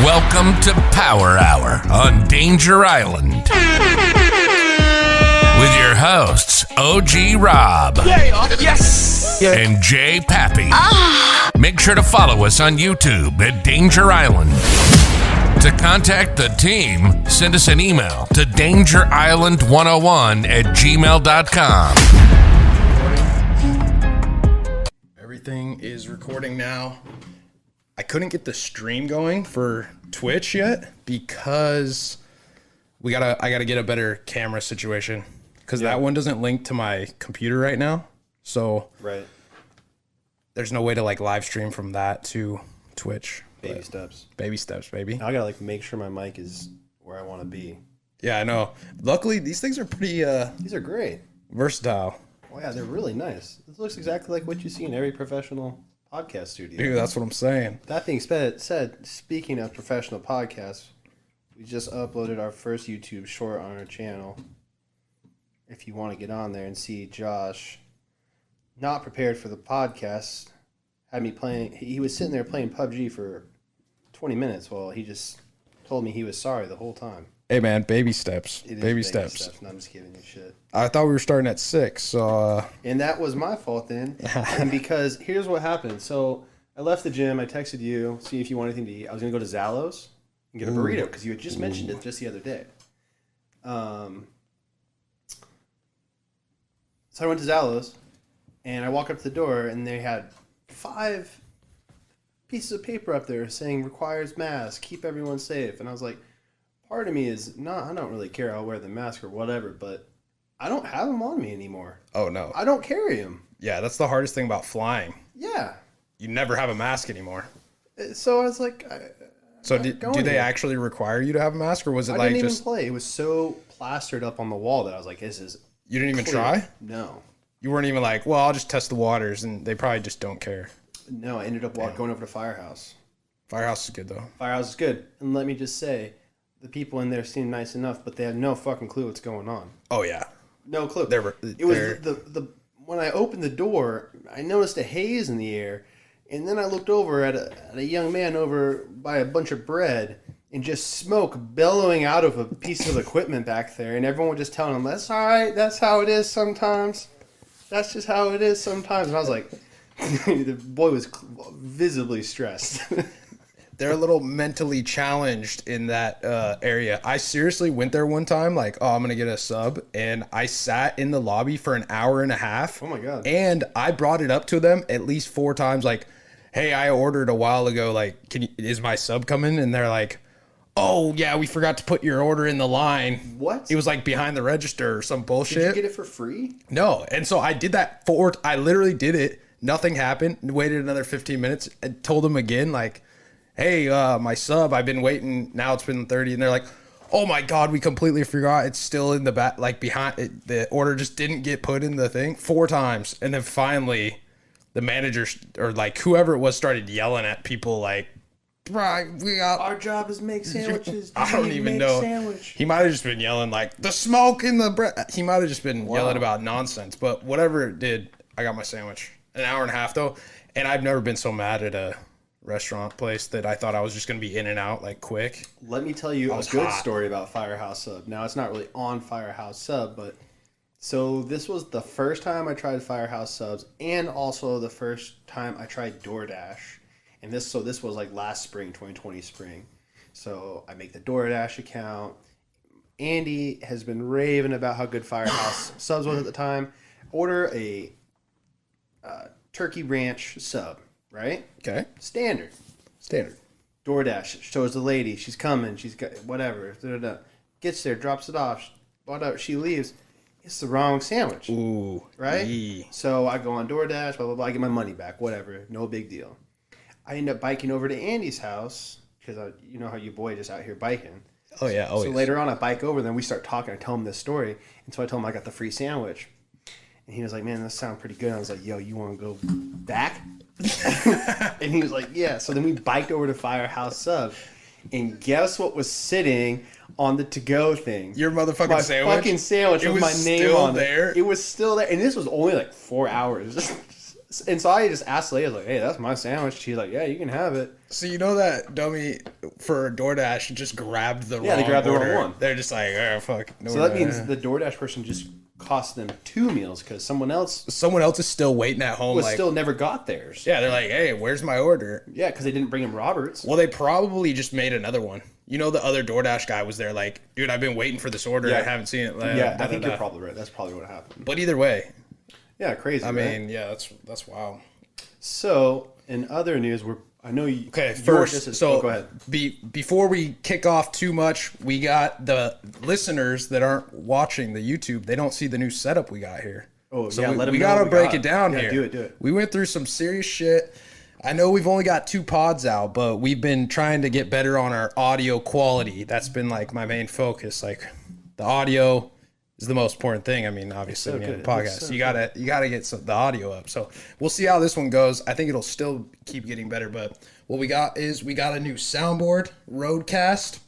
Welcome to Power Hour on Danger Island. With your hosts, OG Rob. Yes! And Jay Pappy. Make sure to follow us on YouTube at Danger Island. To contact the team, send us an email to dangerisland101@gmail.com. Everything is recording now. I couldn't get the stream going for Twitch yet because I gotta get a better camera situation because that one doesn't link to my computer right now. So there's no way to like live stream from that to Twitch. Baby steps, baby. Now I gotta like make sure my mic is where I want to be. Yeah, I know. Luckily, these things are pretty These are great. versatile. Oh yeah, they're really nice. This looks exactly like what you see in every professional podcast studio. Dude, that's what I'm saying. That being said, speaking of professional podcasts, we just uploaded our first YouTube short on our channel. If you want to get on there and see Josh, not prepared for the podcast, had me playing. He was sitting there playing PUBG for 20 minutes while he just told me he was sorry the whole time. Hey man, baby steps. It is Baby steps. And I'm just giving you shit. I thought we were starting at 6, so And that was my fault then. And because here's what happened. So I left the gym. I texted you, see if you want anything to eat. I was going to go to Zallo's and get a burrito because you had just mentioned it just the other day. So I went to Zallo's and I walk up to the door and they had 5 pieces of paper up there saying requires mask, keep everyone safe. And I was like, part of me is I don't really care. I'll wear the mask or whatever, but I don't have them on me anymore. oh no. I don't carry them. Yeah, that's the hardest thing about flying. Yeah. You never have a mask anymore. So I was like, So do they actually require you to have a mask, or was it I like didn't just even play. It was so plastered up on the wall that I was like, this is you didn't even clear. try? No. You weren't even like, well, I'll just test the waters, and they probably just don't care. No, I ended up going over to Firehouse. Firehouse is good though. Firehouse is good. And let me just say, the people in there seemed nice enough, but they had no fucking clue what's going on. Oh yeah. No clue. It was the when I opened the door, I noticed a haze in the air, and then I looked over at a young man over by a bunch of bread and just smoke bellowing out of a piece of equipment back there, and everyone was just telling him, "That's all right. That's how it is sometimes. That's just how it is sometimes." And I was like, the boy was visibly stressed. They're a little mentally challenged in that area. I seriously went there one time, like, oh, I'm going to get a sub. And I sat in the lobby for an hour and a half. Oh, my God. And I brought it up to them at least 4 times, like, hey, I ordered a while ago. Like, is my sub coming? And they're like, oh, yeah, we forgot to put your order in the line. What? It was like behind the register or some bullshit. Did you get it for free? No. And so I did that I literally did it. Nothing happened. Waited another 15 minutes and told them again, like, hey, my sub, I've been waiting. Now it's been 30. And they're like, oh my God, we completely forgot. It's still in the back, like behind it. The order just didn't get put in the thing 4 times. And then finally the manager or like whoever it was started yelling at people like, right, we got Our job is make sandwiches. I don't even know. Sandwich. He might have just been yelling like the smoke in the bread. He might have just been yelling about nonsense, but whatever it did, I got my sandwich. An hour and a half though. And I've never been so mad at a restaurant place that I thought I was just going to be in and out like quick. Let me tell you a good hot. story about Firehouse Sub. Now, it's not really on Firehouse Sub, but so this was the first time I tried Firehouse Subs and also the first time I tried DoorDash. And this was like last spring, 2020 spring. So I make the DoorDash account. Andy has been raving about how good Firehouse Subs was at the time. Order a turkey ranch sub, right? Okay. Standard. DoorDash shows the lady. She's coming. She's got whatever. Da-da-da. Gets there, drops it off. Whatever. She leaves. It's the wrong sandwich. Ooh. Right? Yee. So I go on DoorDash, blah, blah, blah. I get my money back. Whatever. No big deal. I end up biking over to Andy's house because you know how your boy just out here biking. Oh, yeah. Always. So later on, I bike over. Then we start talking. I tell him this story. And so I told him I got the free sandwich. And he was like, man, that sounds pretty good. I was like, yo, you want to go back? And he was like, yeah. So then we biked over to Firehouse Sub. And guess what was sitting on the to-go thing? Your motherfucking my sandwich? fucking sandwich It with was my name still on there? it. It was still there. And this was only like 4 hours. And so I just asked Leia, like, hey, that's my sandwich. She's like, yeah, you can have it. So you know that dummy for DoorDash just grabbed the Yeah, they grabbed the wrong order. one. They're just like, oh, fuck. No, So that means the DoorDash person just cost them 2 meals because someone else someone else is still waiting at home. was like, still never got theirs. yeah, they're like, hey, where's my order? Yeah, because they didn't bring him Roberts. Well, they probably just made another one. You know, the other DoorDash guy was there like, dude, I've been waiting for this order. Yeah. I haven't seen it. Yeah, I think you're probably right. That's probably what happened. But either way, Yeah, crazy. I right? mean, yeah, that's wild. So in other news, I know you. Okay, you're first, so go ahead. Before we kick off too much, we got the listeners that aren't watching the YouTube. They don't see the new setup we got here. Oh, so yeah, let 'em we know gotta what we break got. it down Yeah, here. do it. We went through some serious shit. I know we've only got 2 pods out, but we've been trying to get better on our audio quality. That's been like my main focus. Like the audio is the most important thing. I mean, obviously, so in a good. It podcast, looks so you gotta get the audio up. So we'll see how this one goes. I think it'll still keep getting better. But what we got is we got a new soundboard, Rodecaster.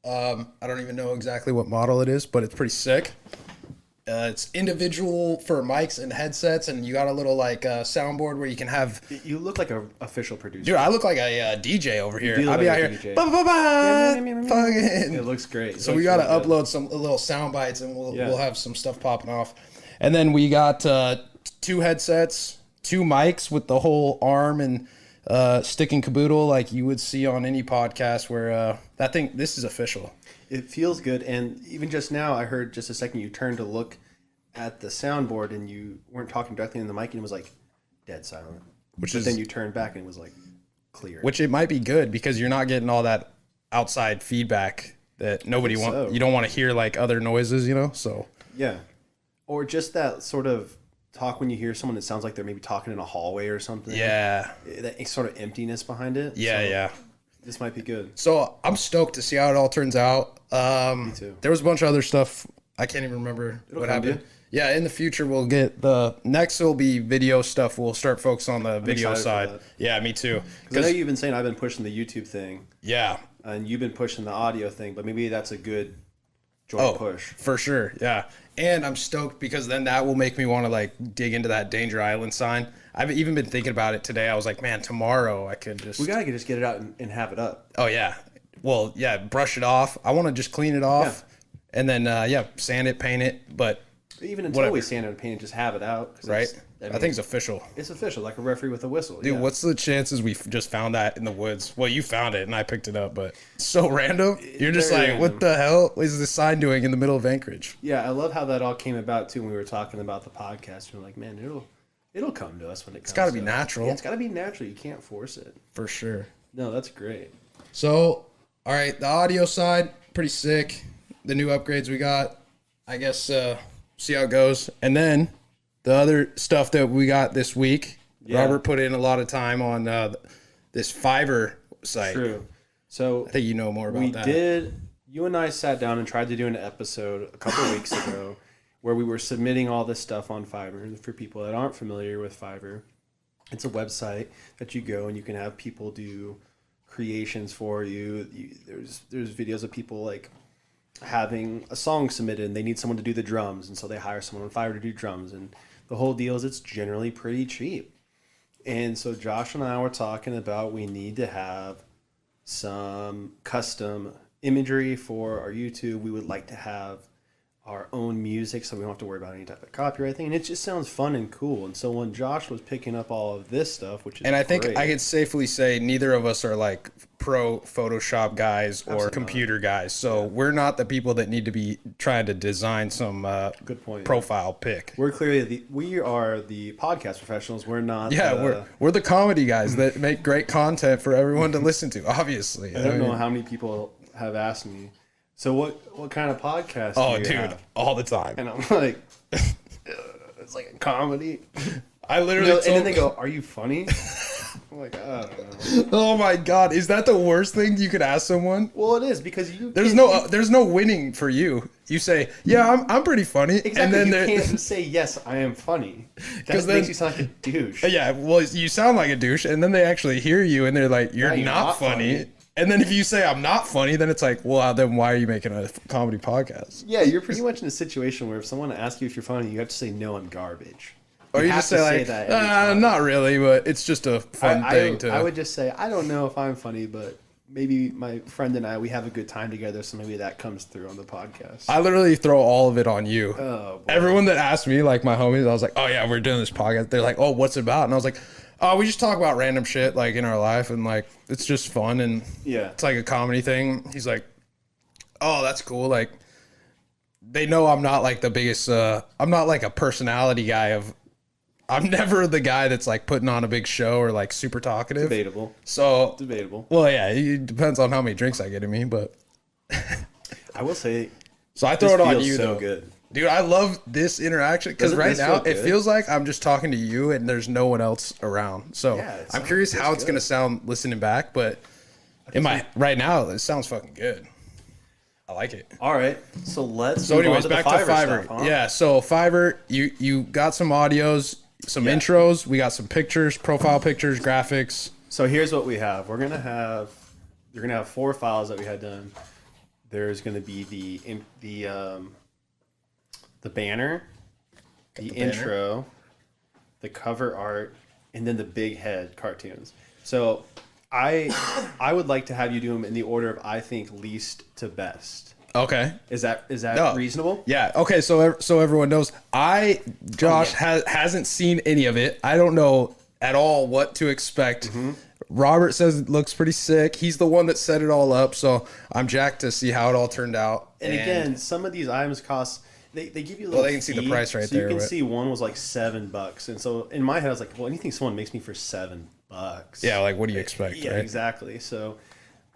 I don't even know exactly what model it is, but it's pretty sick. It's individual for mics and headsets, and you got a little like soundboard where you can have. You look like an official producer. Dude, I look like a DJ over here. do look I'll be like out a here. DJ. Fucking. It looks great. So we got to upload some little sound bites, and Yeah. we'll have some stuff popping off. And then we got 2 headsets, 2 mics with the whole arm and stick and caboodle like you would see on any podcast. Where this is official. It feels good, and even just now, I heard just a second you turned to look at the soundboard, and you weren't talking directly in the mic, and it was like dead silent. But then you turned back, and it was like clear. Which it might be good because you're not getting all that outside feedback that nobody wants. so. You don't want to hear like other noises, you know. So Yeah, or just that sort of talk when you hear someone that sounds like they're maybe talking in a hallway or something. yeah, That sort of emptiness behind it. yeah, So yeah. This might be good. So I'm stoked to see how it all turns out. Me too. There was a bunch of other stuff. I can't even remember what come, happened. dude. Yeah, in the future we'll get the next will be video stuff. We'll start focusing on the video excited for side. that. Yeah, me too. Because I know you've been saying I've been pushing the YouTube thing, Yeah. and you've been pushing the audio thing, but maybe that's a good joint push. For sure. Yeah. And I'm stoked because then that will make me want to like dig into that Danger Island sign. I've even been thinking about it today. I was like, man, tomorrow I could just. We gotta just get it out and have it up. Oh yeah. Well, yeah, brush it off. I want to just clean it off, and then sand it, paint it. But Even until Whatever. we sand it and paint it, just have it out. 'cause right, I I think it's official. it's official, like a referee with a whistle. Dude, yeah. what's the chances we just found that in the woods? Well, you found it and I picked it up, but so random. You're just Very like, what the hell is this sign doing in the middle of Anchorage? Yeah, I love how that all came about too when we were talking about the podcast. We're like, man, it'll come to us when it comes. It's gotta be natural. Yeah, it's gotta be natural. You can't force it. For sure. No, that's great. So, all right, the audio side, pretty sick. The new upgrades we got, I guess, see how it goes. And then the other stuff that we got this week, Yeah. Robert put in a lot of time on this Fiverr site. True. So I think you know more about that. You and I sat down and tried to do an episode a couple weeks ago where we were submitting all this stuff on Fiverr. For people that aren't familiar with Fiverr, it's a website that you go and you can have people do creations for you. There's videos of people like having a song submitted and they need someone to do the drums, and so they hire someone on Fiverr to do drums, and the whole deal is it's generally pretty cheap. And so Josh and I were talking about we need to have some custom imagery for our YouTube. We would like to have our own music so we don't have to worry about any type of copyright thing, and it just sounds fun and cool. And so when Josh was picking up all of this stuff, which is And I think great, I could safely say neither of us are like pro Photoshop guys or Absolutely computer guys. So we're not the people that need to be trying to design some good point. profile pic. we are the podcast professionals. We're not. Yeah, we're the comedy guys that make great content for everyone to listen to. Obviously, I don't know how many people have asked me. So what kind of podcast? Oh, do you dude, have? all the time. And I'm like, it's like a comedy. I literally. And then they go, "Are you funny?" I'm like, I don't know. Oh my god, is that the worst thing you could ask someone? Well, it is because you. There's no winning for you. You say, yeah, I'm pretty funny, Exactly. and then you there- can't just say yes, I am funny. That 'Cause makes then- you sound like a douche. yeah, well, you sound like a douche, and then they actually hear you, and they're like, you're Yeah, you're not not funny. funny. And then if you say I'm not funny, then it's like, well, then why are you making a comedy podcast? Yeah, you're pretty much in a situation where if someone asks you if you're funny, you have to say no, I'm garbage. Or you have just to say say like, that every time. not really, but it's just a fun thing to. I would just say, I don't know if I'm funny, but maybe my friend and I, we have a good time together, so maybe that comes through on the podcast. I literally throw all of it on you. Oh, boy. Everyone that asked me, like my homies, I was like, oh yeah, we're doing this podcast. They're like, oh, what's it about? And I was like, oh, we just talk about random shit like in our life, and like it's just fun, and Yeah. it's like a comedy thing. He's like, oh, that's cool. Like they know I'm not like the biggest. I'm not like a personality guy. I'm never the guy that's like putting on a big show or like super talkative. Debatable. So Debatable. well, yeah, it depends on how many drinks I get in me, but I will say, so I throw this it on feels you so though. good. Dude, I love this interaction because Doesn't right this now feel it good? feels like I'm just talking to you and there's no one else around. So Yeah, it I'm curious sounds how it's good. gonna sound listening back, but in my right now it sounds fucking good. I like it. All right, so let's. So move on anyways, to the back to Fiverr. stuff, huh? Yeah, so Fiverr, you got some audios, some intros, we got some pictures, profile pictures, graphics. So here's what we have. You're gonna have 4 files that we had done. There's gonna be the banner, the banner. intro, the cover art, and then the big head cartoons. So I would like to have you do them in the order of I think least to best. Okay. Is that No. reasonable? Yeah. Okay. So everyone knows, Josh hasn't seen any of it. I don't know at all what to expect. Mm-hmm. Robert says it looks pretty sick. He's the one that set it all up, so I'm jacked to see how it all turned out. And again, some of these items cost. They give you a little. they can see the fee, price right so there, you can but- see one was like $7, and so in my head I was like, well, anything someone makes me for $7. yeah, like what do you expect? Yeah, right? exactly. So,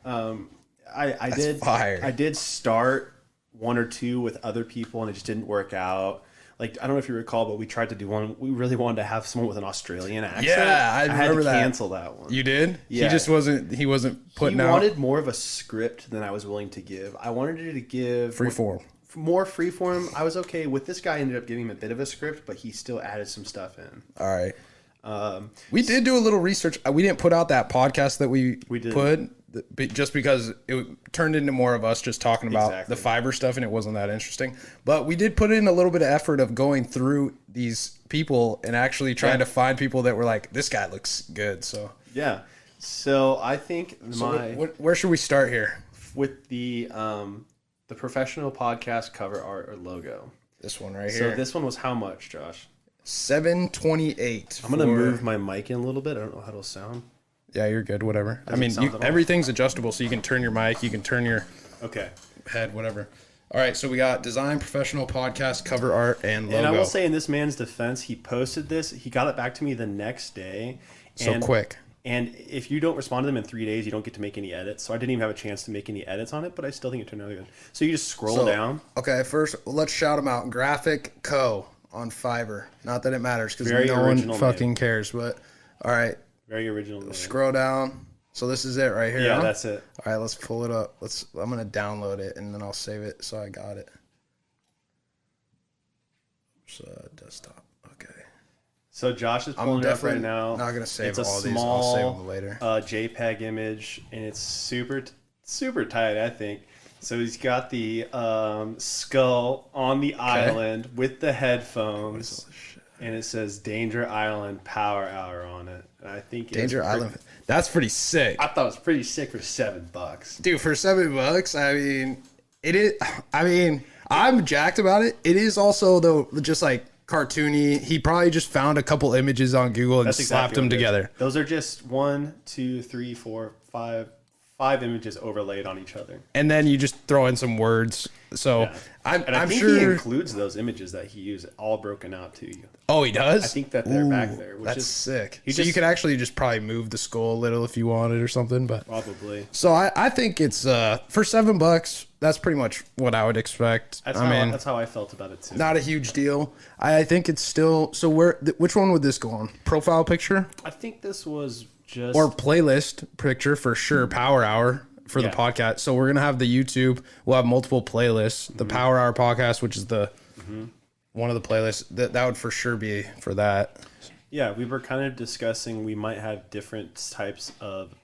I That's did fire. I did start 1 or 2 with other people, and it just didn't work out. Like, I don't know if you recall, but we tried to do one. We really wanted to have someone with an Australian accent. Yeah, I had remember to that. cancel that one. You did? Yeah. He just wasn't. He wasn't putting He out wanted more of a script than I was willing to give. I wanted you to give free form. more freeform. I was okay with this guy. Ended up giving him a bit of a script, but he still added some stuff in. All right. We did do a little research. We didn't put out that podcast that we didn't. put just because it turned into more of us just talking about Exactly. the Fiverr stuff, and it wasn't that interesting. But we did put in a little bit of effort of going through these people and actually trying to find people that were like, this guy looks good. So, Yeah. So I think where should we start here? with the professional podcast cover art or logo. This one right So here. this one was how much, Josh? 728. I'm gonna move my mic in a little bit. I don't know how it'll sound. Yeah, you're good. Whatever. I mean, sound at all. everything's adjustable, so you can turn your mic, you can turn your Okay. head, whatever. All right, so we got design, professional, podcast, cover art, and logo. And I will say, in this man's defense, he posted this. He got it back to me the next day. So quick. And if you don't respond to them in 3 days, you don't get to make any edits. So I didn't even have a chance to make any edits on it, but I still think it turned out good. So you just scroll down. Okay, first let's shout them out. Graphic Co. on Fiverr. Not that it matters because Very no one original fucking name. cares. But all right, Very original. name. scroll down. So this is it right here. Yeah, huh? that's it. All right, let's pull it up. I'm gonna download it and then I'll save it so I got it. So desktop. Okay. So Josh is pulling it up right definitely now. not gonna save It's a all these. I'll small save them later. JPEG image, and it's super tight, I think. So he's got the skull on the island with the headphones, and it says Danger Island Power Hour on it. And I think Danger Island. That's pretty sick. I thought it was pretty sick for $7. Dude, for $7, I mean, it is. I mean, I'm jacked about it. It is also though just like cartoony. He probably just found a couple images on Google and That's slapped them what it is. together. Those are just 1, 2, 3, 4, 5 images overlaid on each other. And then you just throw in some words. So Yeah. And I I'm think sure. he includes those images that he used all broken out to you. Oh, he does. I think that they're back there, which That's is sick. he So you just- could actually just probably move the skull a little if you wanted or something. But probably. so I think it's for $7. That's pretty much what I would expect. That's I how I felt about it too. not a huge deal. I think it's still. So which one would this go on? Profile picture I think this was just or playlist picture for sure? Power Hour for the Yeah. podcast. So we're gonna have the YouTube. We'll have multiple playlists. The Power Hour podcast, which is the one of the playlists that would for sure be for that. yeah. We were kind of discussing we might have different types of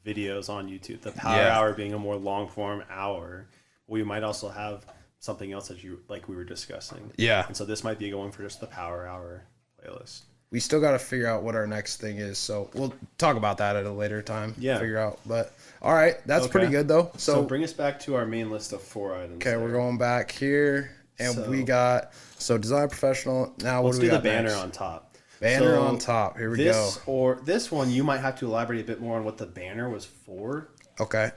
videos on YouTube. The Power Yeah. Hour being a more long form hour. We might also have something else that you like we were discussing. Yeah. And so this might be going for just the Power Hour playlist. We still got to figure out what our next thing is, so we'll talk about that at a later time. Yeah. Figure out, but all right, that's pretty good though. So bring us back to our main list of 4 items. Okay, we're going back here, and we got design professional. Now what do we got? Let's do the banner next? on top. Banner on top. Here we go. Or this one, you might have to elaborate a bit more on what the banner was for. Okay.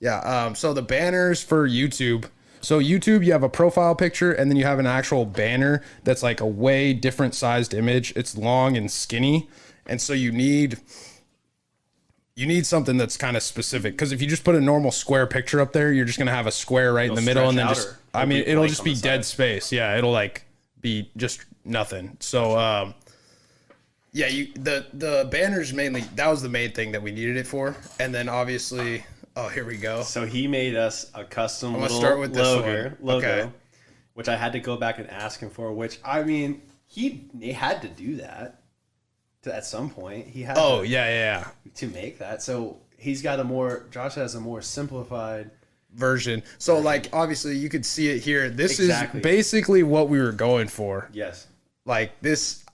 Yeah. So the banners for YouTube. So YouTube, you have a profile picture, and then you have an actual banner that's like a way different sized image. It's long and skinny, and so you need something that's kind of specific. Because if you just put a normal square picture up there, you're just gonna have a square right in the middle, and then it'll just be dead space. Yeah, it'll like be just nothing. So yeah, the banners mainly, that was the main thing that we needed it for, and then obviously. Oh, here we go. So he made us a custom little start with this logo, okay. Which I had to go back and ask him for. Which I mean, he had to do that at some point. He had. Oh yeah. To make that, so Josh has a more simplified version. So like obviously you could see it here. This is basically what we were going for. Yes. Like this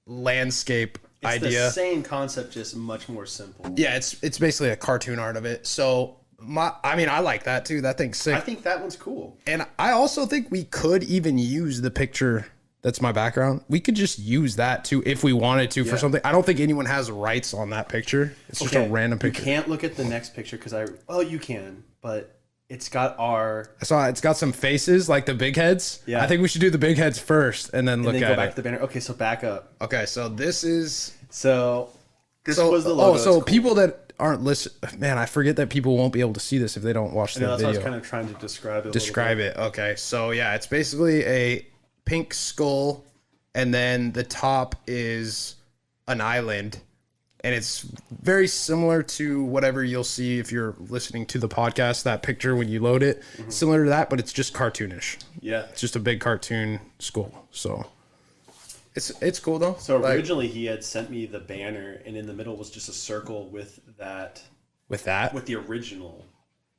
landscape. It's idea. The same concept, just much more simple. Yeah, it's basically a cartoon art of it. So I like that too. That thing's sick. I think that one's cool. And I also think we could even use the picture that's my background. We could just use that too if we wanted to for something. I don't think anyone has rights on that picture. It's just a random picture. You can't look at the next picture because you can, but it's got it's got some faces like the big heads. Yeah. I think we should do the big heads first and then look at it. Go back to the banner. Okay, so back up. Okay, so this was the logo. So people that aren't listening, man, I forget that people won't be able to see this if they don't watch the video. That's what I was kind of trying to describe it. Describe it. Okay, so yeah, it's basically a pink skull, and then the top is an island. And it's very similar to whatever you'll see if you're listening to the podcast, that picture when you load it. Mm-hmm. Similar to that, but it's just cartoonish. Yeah. It's just a big cartoon skull. So it's cool though. So originally he had sent me the banner, and in the middle was just a circle with that. With that? With the original.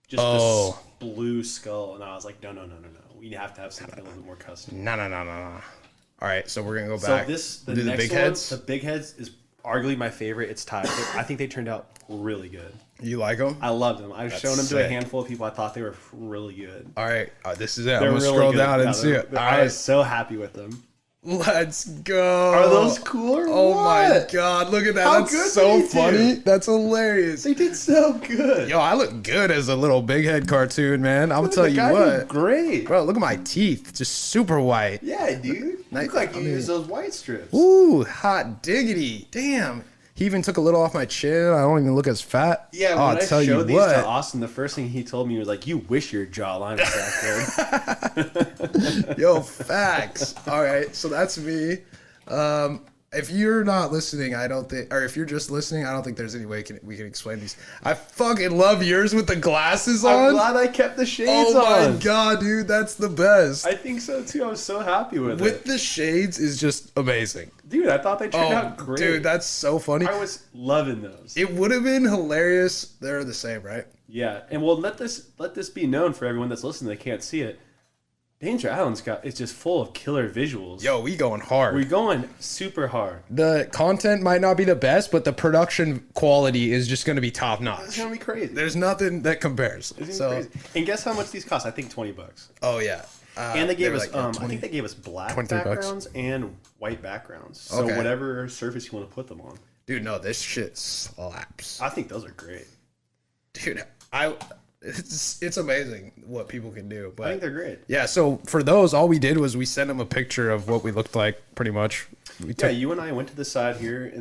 Just this blue skull. And I was like, no. We have to have something a little bit more custom. No. All right, so we're going to go back. So the next big heads? The big heads is arguably my favorite. It's tied. I think they turned out really good. You like them? I loved them. I've shown them to a handful of people. I thought they were really good. All right, this is it. I'm going to scroll down and see it. I was so happy with them. Let's go. Are those cool or what? My God, look at that. That's so funny. That's hilarious. They did so good. Yo, I look good as a little big head cartoon, man. I'm tell you what. Great. Bro, look at my teeth. Just super white. Yeah, dude. You look like you use those white strips. Ooh, hot diggity. Damn. He even took a little off my chin. I don't even look as fat. Yeah, when I showed these to Austin, the first thing he told me was like, "You wish your jawline was that good." Yo, facts. All right, so that's me. If you're not listening, I don't think, or if you're just listening, I don't think there's any way we can explain these. I fucking love yours with the glasses on. I'm glad I kept the shades on. Oh my God, dude, that's the best. I think so too. I was so happy with it. With the shades is just amazing. Dude, I thought they turned out great. Dude, that's so funny. I was loving those. It would have been hilarious. They're the same, right? Yeah, and we'll let this be known for everyone that's listening that can't see it. Danger Island's it's just full of killer visuals. Yo, we going hard. We're going super hard. The content might not be the best, but the production quality is just going to be top notch. It's going to be crazy. There's nothing that compares. Crazy. And guess how much these cost? I think $20. Oh yeah. And they gave us, I think they gave us black backgrounds and white backgrounds. So whatever surface you want to put them on. Dude, no, this shit slaps. I think those are great. Dude, it's amazing what people can do. But I think they're great. Yeah, so for those, all we did was we sent them a picture of what we looked like, pretty much. You and I went to the side here,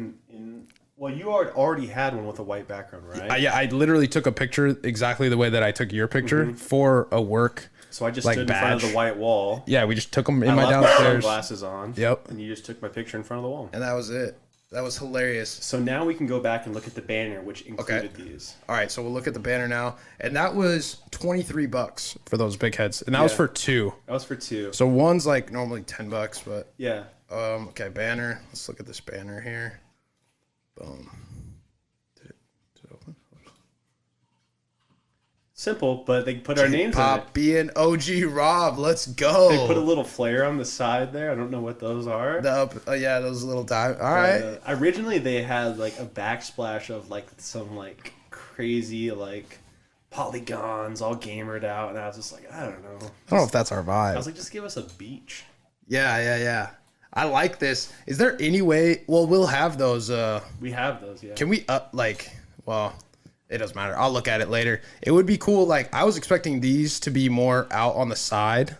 well, you already had one with a white background, right? I literally took a picture exactly the way that I took your picture for a work. So I just stood in front of the white wall. Yeah, we just took them in my downstairs. I left my sunglasses on. Yep. And you just took my picture in front of the wall. And that was it. That was hilarious. So now we can go back and look at the banner, which included these. All right, so we'll look at the banner now. And that was $23 for those big heads. And that was for two. That was for two. So one's like normally $10, but... Yeah. Okay, banner. Let's look at this banner here. Boom. Did it open? simple, but they put our names in it. Poppy and OG Rob, let's go. They put a little flare on the side there. I don't know what those are. Yeah, those little diamonds. All right. Originally, they had like a backsplash of like some like crazy like polygons all gamered out, and I was just like, I don't know. I don't know if that's our vibe. I was like, just give us a beach. Yeah. I like this. Is there any way? Well, we'll have those. We have those, yeah. Can we Well, it doesn't matter. I'll look at it later. It would be cool. Like I was expecting these to be more out on the side,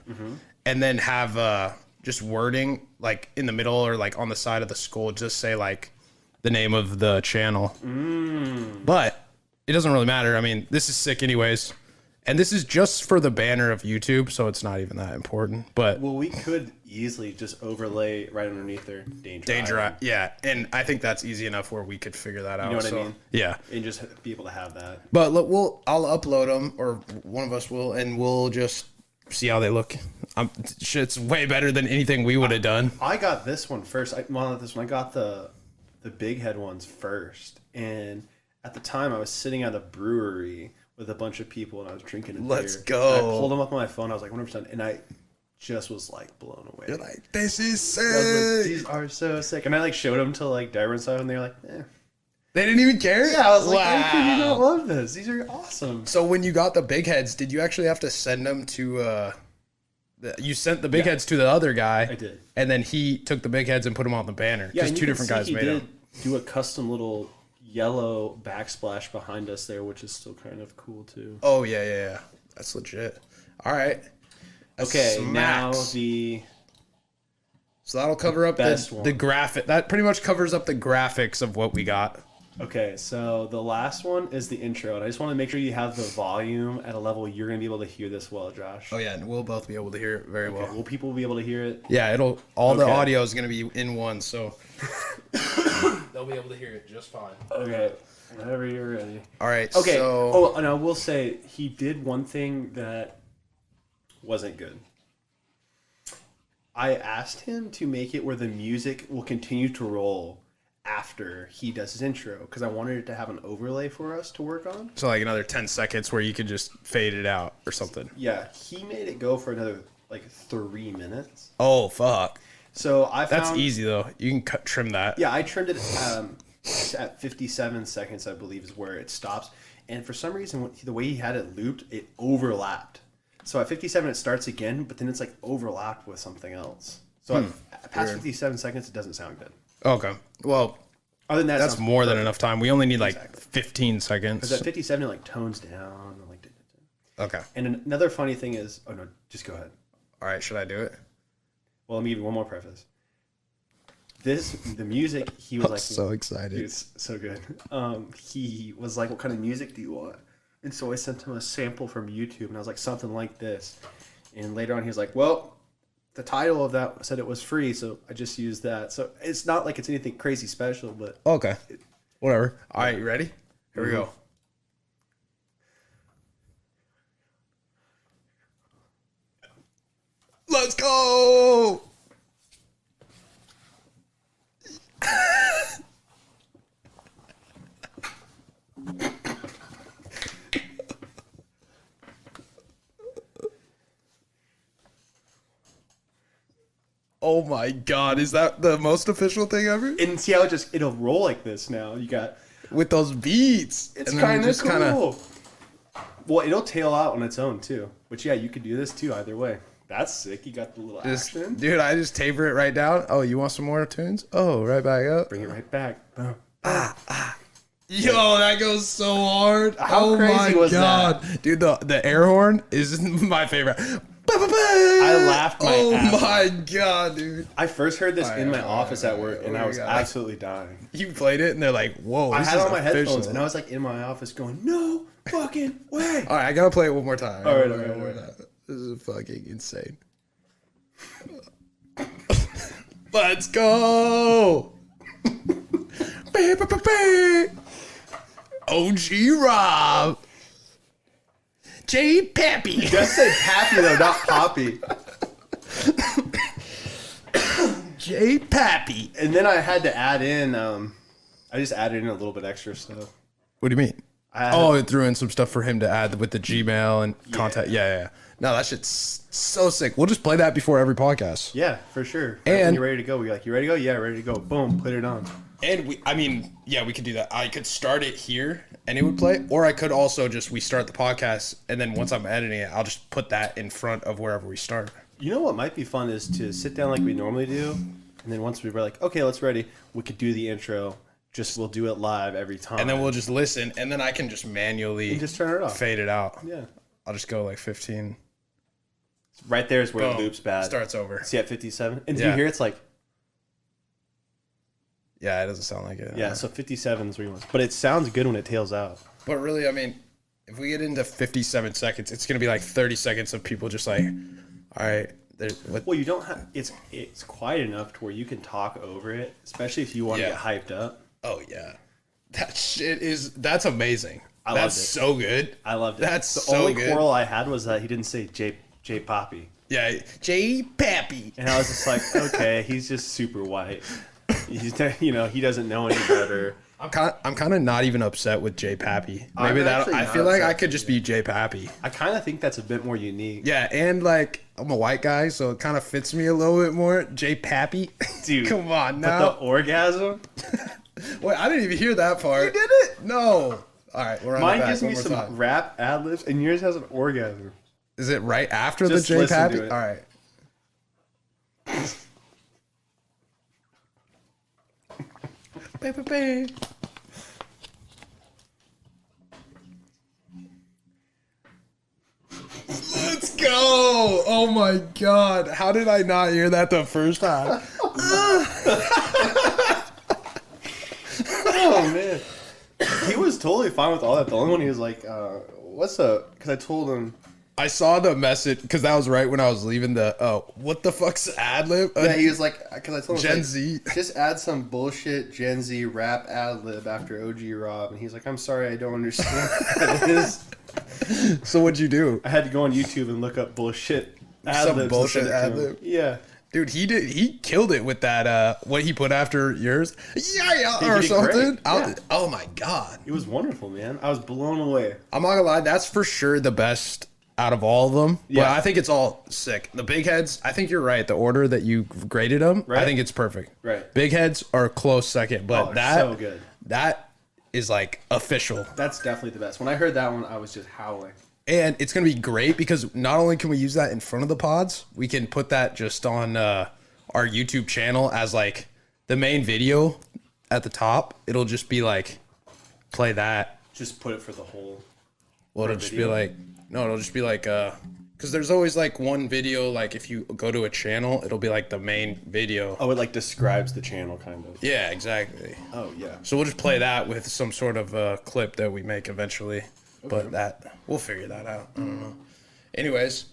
and then have just wording like in the middle or like on the side of the skull. Just say like the name of the channel. But it doesn't really matter. I mean, this is sick anyways. And this is just for the banner of YouTube, so it's not even that important. But Well, we could easily just overlay right underneath their Danger Island. Yeah. And I think that's easy enough where we could figure that out. You know what I mean? Yeah. And just be able to have that. But look, I'll upload them, or one of us will, and we'll just see how they look. Shit's way better than anything we would have done. I got this one first. I got the big head ones first, and at the time I was sitting at a brewery with a bunch of people, and I was drinking a beer. Let's go. And I pulled them up on my phone. I was like 100%, and I just was like blown away. You're like, this is sick. I was like, these are so sick, and I like showed them to like Darren and stuff, and they were like, eh. They didn't even care? Yeah, I was like, how could you not love this? These are awesome. So when you got the big heads, did you actually have to send them to you sent the big heads to the other guy? I did. And then he took the big heads and put them on the banner. Yeah, Just two different guys made them. Do a custom little yellow backsplash behind us there, which is still kind of cool too. Oh yeah. That's legit. All right. Okay, Smacks. now So that'll cover up best the one. graphic. That pretty much covers up the graphics of what we got. Okay, so the last one is the intro, and I just want to make sure you have the volume at a level you're going to be able to hear this well, Josh. Oh yeah, and we'll both be able to hear it very well. Will people be able to hear it? Yeah, the Okay. audio is gonna be in one, so they'll be able to hear it just fine. Okay, whenever you're ready. All right. Okay. So Oh, and I will say he did one thing that wasn't good. I asked him to make it where the music will continue to roll after he does his intro, because I wanted it to have an overlay for us to work on. so like another 10 seconds where you could just fade it out or something. Yeah, he made it go for another like 3 minutes. Oh fuck. So I found That's easy though. You can trim that. Yeah, I trimmed it at 57 seconds, I believe, is where it stops. And for some reason, the way he had it looped, it overlapped. So at 57, it starts again, but then it's like overlapped with something else. So at past 57 seconds, it doesn't sound good. Okay. Well, Other than that, that's more than enough time. We only need like 15 Because seconds. at 57, it like tones down. And, like, Okay. and another funny thing is, oh no, just go ahead. All right. Should I do it? Well, let me give you one more preface. The music, he was like, So excited. dude, it's so good. He was like, what kind of music do you want? And so I sent him a sample from YouTube, and I was like, something like this. And later on, he was like, well, the title of that said it was free, so I just used that. So it's not like it's anything crazy special, but Okay. Whatever. All right. You ready? Here we go. Let's go. Oh my god, is that the most official thing ever? and see how it'll roll like this now. You got With those beats. it's And then kind of just cool. kinda- Well, it'll tail out on its own too. But yeah, you could do this too either way. That's sick. You got the little Just, action. dude, I just taper it right down. Oh, you want some more tunes? Oh, right back up. Bring it right back. Boom. Yo, that goes so hard. How oh crazy my was god. Dude, the air horn is my favorite. I laughed my Oh ass my god, dude. I first heard this in my office at work, and Oh I my was God. absolutely dying. You played it and they're like, whoa, I this had is it on my official. headphones, and I was like in my office going, "No fucking way!" All right, I gotta play it one more time. All right. This is fucking insane. Let's go. OG Rob. J Pappy. Just say Pappy though, not Poppy. J Pappy. And then I had to add in. I just added in a little bit extra stuff. What do you mean? It threw in some stuff for him to add with the Gmail and contact. Yeah. No, that shit's so sick. We'll just play that before every podcast. Yeah, for sure. Right And when you're ready to go, we're like, you ready to go? Yeah, ready to go. Boom, put it on. And we could do that. I could start it here and it would play, or I could also we start the podcast and then once I'm editing it, I'll just put that in front of wherever we start. You know what might be fun is to sit down like we normally do, and then once we were like, okay, let's ready, we could do the intro. We'll do it live every time. And then we'll just listen, and then I can just manually and just turn it off. Fade it out. Yeah. I'll just go like 15. Right there is where Boom. the loop's bad. Starts over. See at 57? And do you hear it's like... Yeah, it doesn't sound like it. Yeah, so 57 is where you want. But it sounds good when it tails out. But really, I mean, if we get into 57 seconds, it's going to be like 30 seconds of people just like, all right. Well, you don't have... It's quiet enough to where you can talk over it, especially if you want to get hyped up. Oh, yeah. That shit that's amazing. That's loved it. So good. I loved it. That's the so only good. quarrel I had was that he didn't say J Poppy. Yeah, J Pappy. And I was just like, okay, he's just super white. He's, he doesn't know any better. I'm kind of not even upset with J Pappy. Maybe I feel like I could just be J Pappy. I kind of think that's a bit more unique. Yeah, and like I'm a white guy, so it kind of fits me a little bit more. J Pappy. Dude, come on now. But the orgasm. Wait, I didn't even hear that part. You did it? No. All right, we're on Mine the back. gives me some rap ad libs, and yours has an orgasm. Is it right after Just the J listen Pappy? to it. All right. Let's go! Oh my god! How did I not hear that the first time? Oh man, he was totally fine with all that. The only one he was like, "What's up?" Because I told him. I saw the message because that was right when I was leaving the. What the fuck's ad lib? Yeah, he was like, because I told him Gen like, Z. just add some bullshit Gen Z rap ad lib after OG Rob, and he's like, "I'm sorry, I don't understand what that is." So what'd you do? I had to go on YouTube and look up bullshit ad Some libs. bullshit ad lib. Yeah. Dude, he killed it with that what he put after yours. Yeah, He or did something. great. Yeah. Oh my god. It was wonderful, man. I was blown away. I'm not gonna lie, that's for sure the best out of all of them. Yeah. But I think it's all sick. The big heads, I think you're right. The order that you graded them, right. I think it's perfect. Right. Big heads are close second, but so good. That is like official. That's definitely the best. When I heard that one, I was just howling. And it's going to be great because not only can we use that in front of the pods, we can put that just on our YouTube channel as like the main video at the top. It'll just be like, play that. Just put it for the whole. Well, it'll just be like, no, it'll just be like, because there's always like one video, like if you go to a channel, it'll be like the main video. Oh, it like describes the channel kind of. Yeah, exactly. Oh, yeah. So we'll just play that with some sort of clip that we make eventually. But we'll figure that out. I don't know. Anyways,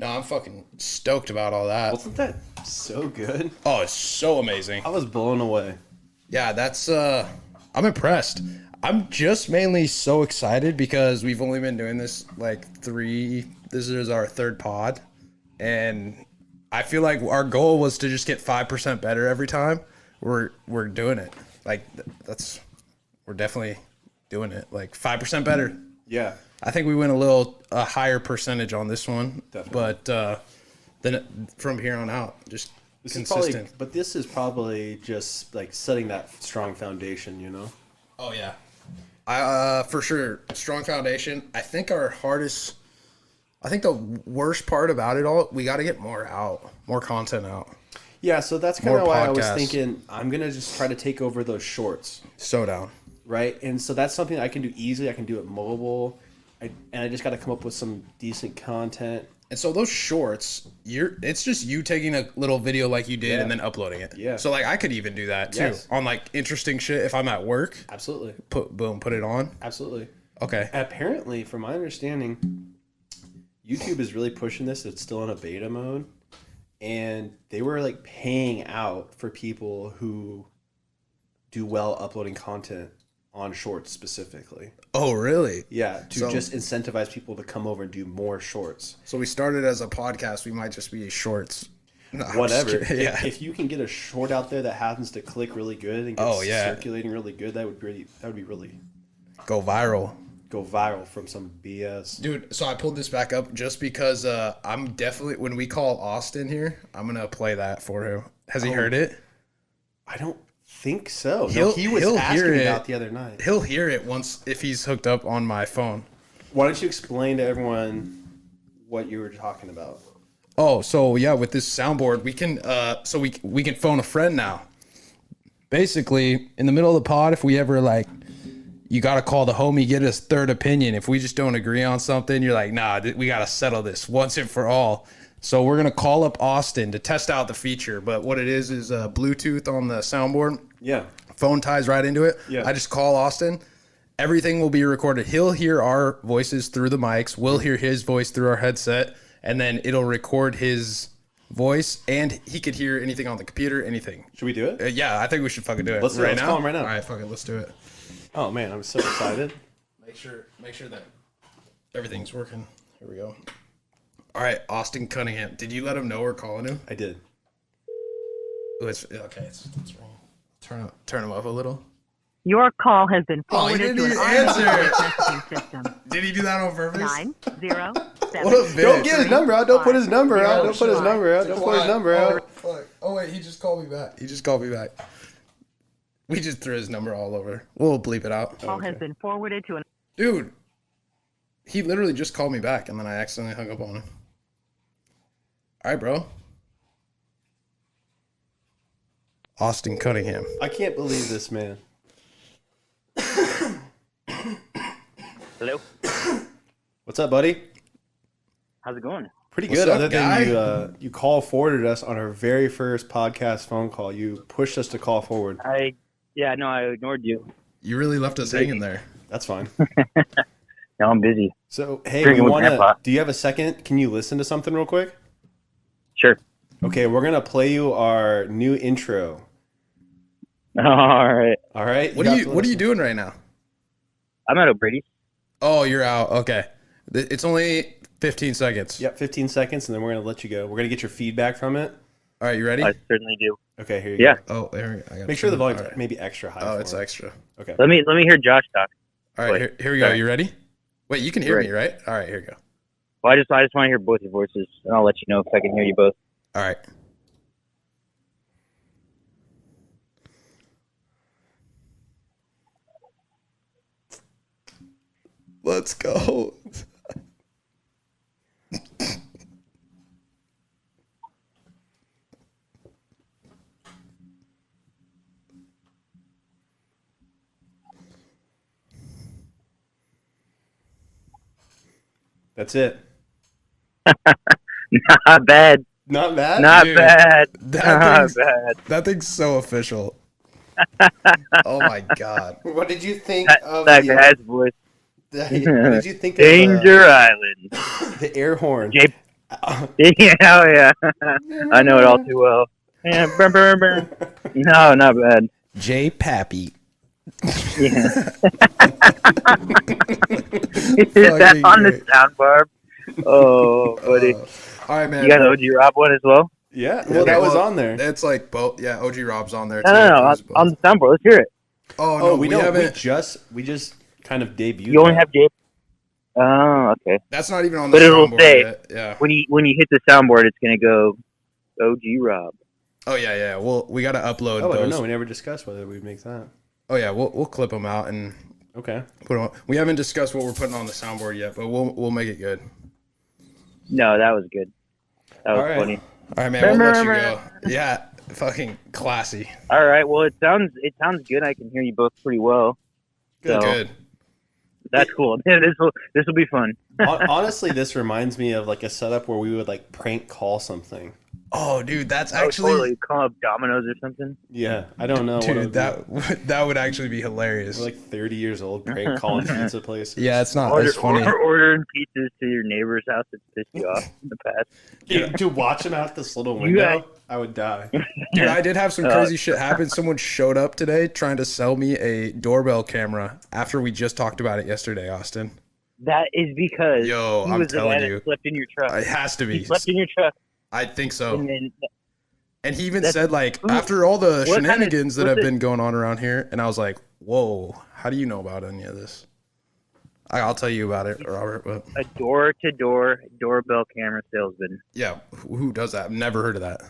no, I'm fucking stoked about all that. Wasn't that so good? Oh, it's so amazing. I was blown away. Yeah, that's I'm impressed. I'm just mainly so excited because we've only been doing this like this is our third pod. And I feel like our goal was to just get 5% better every time. We're doing it. Like we're definitely doing it. Like 5% better. Yeah. I think we went a higher percentage on this one. Definitely. But then from here on out, just consistent. But this is probably just like setting that strong foundation, you know? Oh, yeah. For sure. Strong foundation. I think the worst part about it all, we got to get more content out. Yeah, so that's kind of More why I was podcasts. thinking I'm going to just try to take over those shorts. So down. Right? And so that's something I can do easily. I can do it mobile. I just got to come up with some decent content. And so those shorts, it's just you taking a little video like you did and then uploading it. Yeah. So like I could even do that too. Yes. On like interesting shit if I'm at work. Absolutely. Put it on. Absolutely. Okay. Apparently, from my understanding, YouTube is really pushing this. It's still in a beta mode. And they were like paying out for people who do well uploading content on shorts specifically. Oh, really? Yeah, to just incentivize people to come over and do more shorts. So we started as a podcast. We might just be shorts. No, Whatever. Yeah. If you can get a short out there that happens to click really good and gets circulating really good, that would be really go viral. go viral from some BS. Dude, so I pulled this back up just because I'm definitely, when we call Austin here, I'm going to play that for him. Has he heard it? I don't think so. He'll- No, he was he'll asking hear it. about the other night. He'll hear it once if he's hooked up on my phone. Why don't you explain to everyone what you were talking about? Oh, so yeah, with this soundboard, we can we can phone a friend now. Basically, in the middle of the pod, if we ever like, you got to call the homie, get his third opinion. If we just don't agree on something, you're like, nah, we got to settle this once and for all. So we're gonna call up Austin to test out the feature. But what it is Bluetooth on the soundboard. Yeah. Phone ties right into it. Yeah. I just call Austin. Everything will be recorded. He'll hear our voices through the mics. We'll hear his voice through our headset, and then it'll record his voice, and he could hear anything on the computer, anything. Should we do it? Yeah, I think we should fucking do it. Let's do it. Let's call him right now. All right, fuck it. Let's do it. Oh man, I'm so excited. Make sure that everything's working. Here we go. All right, Austin Cunningham. Did you let him know we're calling him? I did. Oh, it's okay. It's ringing. Turn him up a little. Your call has been Oh, he forwarded didn't to an even automated answer. messaging system. Did he do that on purpose? 907. What a bitch. Don't get his number out. Don't put his number out. Oh, Don't put his shit. number out. Don't put his number out. Oh, fuck. Oh, wait, he just called me back. We just threw his number all over. We'll bleep it out. Call has been forwarded to an. Dude, he literally just called me back, and then I accidentally hung up on him. All right, bro. Austin Cunningham. I can't believe this, man. Hello. What's up, buddy? How's it going? Pretty What's good. up, Other guy? than you call forwarded us on our very first podcast phone call. You pushed us to call forward. I ignored you. You really left us hanging there. That's fine. Now I'm busy. So hey, Drinking we with want to. Grandpa. Do you have a second? Can you listen to something real quick? Sure. Okay, we're gonna play you our new intro. All right. All right. What are you doing right now? I'm at O'Brady's. Oh, you're out. Okay. It's only 15 seconds. Yep, 15 seconds, and then we're gonna let you go. We're gonna get your feedback from it. All right, you ready? I certainly do. Okay, here you Yeah. go. Oh, there we go. I got Make sure the two. volume's All right. maybe extra high. Oh, for it's him. extra. Okay. Let me hear Josh talk. All right, Wait, here we go. sorry. You ready? Wait, you can hear Right. me, right? All right, here we go. Well, I just want to hear both your voices, and I'll let you know if I can hear you both. All right. Let's go. That's it. Not bad. Not bad. Not dude, bad. that Not thing's- bad. That thing's so official. Oh my god. What did you think of That the, guy's voice. what did you think Danger Island. of the air horn? Jay- Yeah, oh yeah. I know it all too well. Yeah, burr, burr, burr. No, not bad. J Pappy. Yeah. Is that on the great. sound bar? Oh, buddy. All right, man. You got the OG Rob one as well? Yeah, well, that was on there. It's like both. Yeah, OG Rob's on there too. No, It was both. on the soundboard. Let's hear it. Oh no, Oh, we don't. We haven't. just kind of debuted. You only that. have Dave. Oh, okay. That's not even on the But it'll soundboard say- yet. Yeah. When you hit the soundboard, it's gonna go OG Rob. Oh yeah. Well, we got to upload Oh, I don't those. know. We never discussed whether we'd make that. Oh yeah, we'll clip them out and Okay. put them on. We haven't discussed what we're putting on the soundboard yet, but we'll make it good. No, that was good. That was All right. funny. All right, man. We'll let you go. Yeah, fucking classy. All right. Well, it sounds good. I can hear you both pretty well. Good. So- Good. That's cool. This will be fun. Honestly, this reminds me of like a setup where we would like prank call something. Oh, dude, that's I would actually. totally call up Domino's or something. Yeah, I don't know. what it Dude, would be. that would actually be hilarious. We're like 30 years old, prank calling pizza places. Yeah, it's not. It's funny. Ordering pizzas to your neighbor's house that's pissed you off in the past. To watch him out this little You window, guys- I would die. Dude, I did have some crazy shit happen. Someone showed up today trying to sell me a doorbell camera after we just talked about it yesterday, Austin. That is because Yo, he I'm was the telling guy you. that slept in your truck. It has to He be. slept in your truck, I think so. and then And he even That's- said, like, Ooh, after all the what kind of- shenanigans that what's have it- been going on around here, and I was like, whoa, how do you know about any of this? I'll tell you about it, Robert. But A door-to-door doorbell camera salesman. yeah, who does that? I've never heard of that.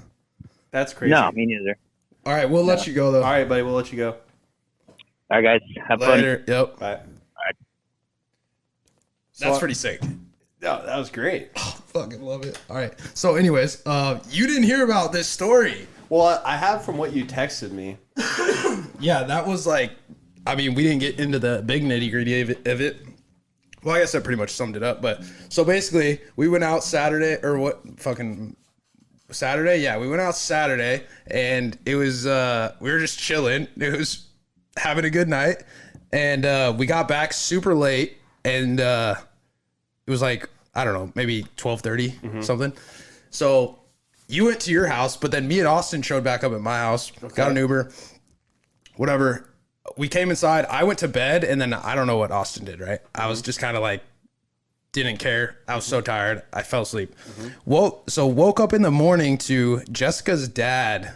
That's crazy. No, me neither. All right, we'll let you go though. All right, buddy. We'll let you go. All right, guys. Have fun. Later. Yep. Bye. That's pretty sick. No, that was great. Fucking love it. All right. So, anyways, you didn't hear about this story. Well, I have from what you texted me. Yeah, that was like, I mean, we didn't get into the big nitty gritty of it. Well, I guess that pretty much summed it up. But so basically, we went out Saturday, or what? Fucking Saturday? Yeah, we went out Saturday, and it was we were just chilling. It was having a good night, and we got back super late, and it was like, I don't know, maybe 12:30 something. So you went to your house, but then me and Austin showed back up at my house. Got an Uber, whatever. We came inside. I went to bed, and then I don't know what Austin did. Right, I was just kind of like, didn't care. I was so tired. I fell asleep. Woke up in the morning to Jessica's dad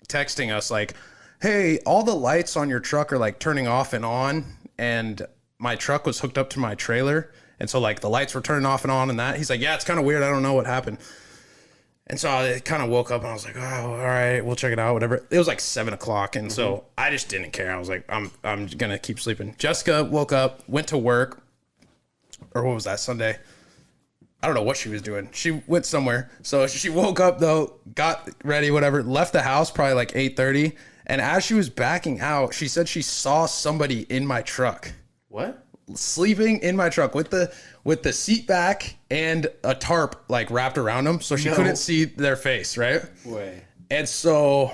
texting us like, hey, all the lights on your truck are like turning off and on, and my truck was hooked up to my trailer, and so like the lights were turning off and on, and that he's like, yeah, it's kind of weird. I don't know what happened. And so I kind of woke up and I was like, oh, all right, we'll check it out, whatever. It was like 7:00. And so I just didn't care. I was like, I'm going to keep sleeping. Jessica woke up, went to work, or what was that, Sunday? I don't know what she was doing. She went somewhere. So she woke up though, got ready, whatever, left the house probably like 8:30. And as she was backing out, she said she saw somebody in my truck. What? Sleeping in my truck with the seat back and a tarp like wrapped around them, so she couldn't see their face, right? Way. And so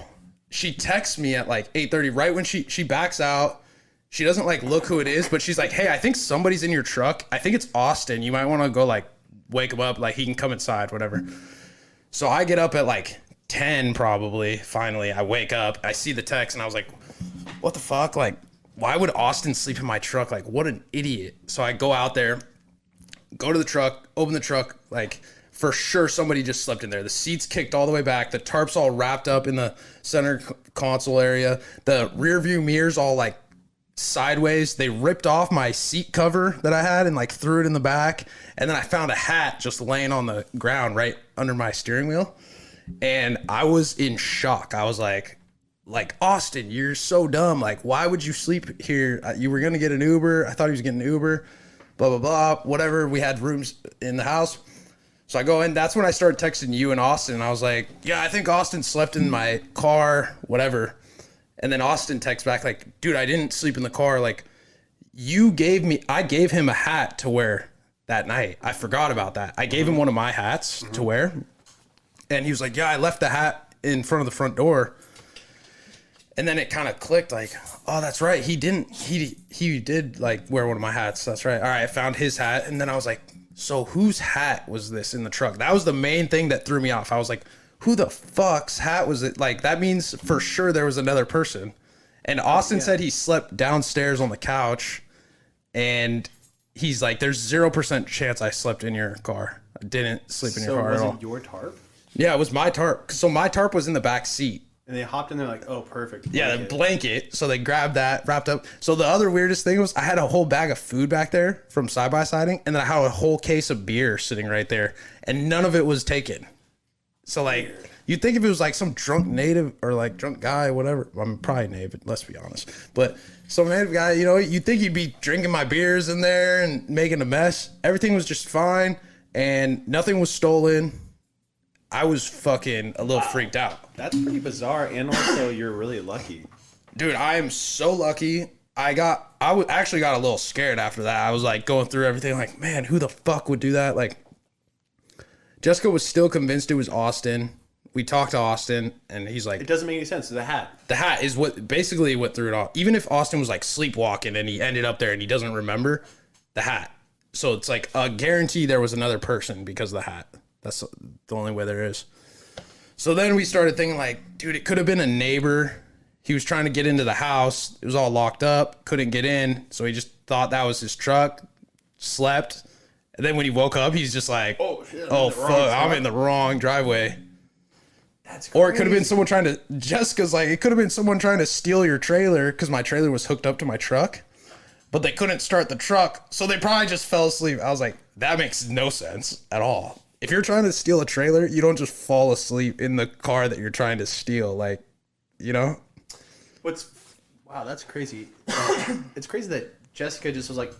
she texts me at like 8:30, right when she backs out. She doesn't like look who it is, but she's like, hey, I think somebody's in your truck. I think it's Austin. You might want to go like wake him up, like he can come inside, whatever. So I get up at like 10 probably. Finally, I wake up, I see the text, and I was like, what the fuck? Like, why would Austin sleep in my truck? Like, what an idiot. So I go out there, go to the truck, open the truck, like for sure somebody just slept in there. The seats kicked all the way back. The tarp's all wrapped up in the center console area. The rear view mirrors all like sideways. They ripped off my seat cover that I had and like threw it in the back. And then I found a hat just laying on the ground right under my steering wheel. And I was in shock. I was like, Austin, you're so dumb. Like, why would you sleep here? You were going to get an Uber. I thought he was getting an Uber, blah, blah, blah, whatever. We had rooms in the house. So I go in. That's when I started texting you and Austin. I was like, yeah, I think Austin slept in my car, whatever. And then Austin texts back like, dude, I didn't sleep in the car. Like, I gave him a hat to wear that night. I forgot about that. I gave him one of my hats to wear. And he was like, yeah, I left the hat in front of the front door. And then it kind of clicked like, oh, that's right. He did like wear one of my hats. That's right. All right. I found his hat. And then I was like, so whose hat was this in the truck? That was the main thing that threw me off. I was like, who the fuck's hat was it? Like, that means for sure there was another person. And Austin said he slept downstairs on the couch. And he's like, there's 0% chance I slept in your car. I didn't sleep in your car at all. So was it your tarp? Yeah, it was my tarp. So my tarp was in the back seat. And they hopped in there like, oh, perfect. Yeah, the blanket. So they grabbed that, wrapped up. So the other weirdest thing was I had a whole bag of food back there from side-by-siding, and then I had a whole case of beer sitting right there, and none of it was taken. So, like, you'd think if it was like some drunk native or like drunk guy, whatever. I'm probably native, let's be honest. But some native guy, you know, you'd think he'd be drinking my beers in there and making a mess. Everything was just fine, and nothing was stolen. I was fucking a little freaked out. That's pretty bizarre, and also you're really lucky. Dude, I am so lucky. I actually got a little scared after that. I was like going through everything like, man, who the fuck would do that? Like, Jessica was still convinced it was Austin. We talked to Austin, and he's like, it doesn't make any sense. The hat. The hat is what threw it off. Even if Austin was like sleepwalking and he ended up there and he doesn't remember, the hat. So it's like a guarantee there was another person because of the hat. That's the only way there is. So then we started thinking like, dude, it could have been a neighbor. He was trying to get into the house. It was all locked up. Couldn't get in. So he just thought that was his truck. Slept. And then when he woke up, he's just like, oh, shit, I'm in the wrong driveway. That's crazy. Or it could have been Jessica's like, it could have been someone trying to steal your trailer because my trailer was hooked up to my truck. but they couldn't start the truck, so they probably just fell asleep. I was like, that makes no sense at all. If you're trying to steal a trailer, you don't just fall asleep in the car that you're trying to steal. Like, you know? Wow, that's crazy. It's crazy that Jessica just was like,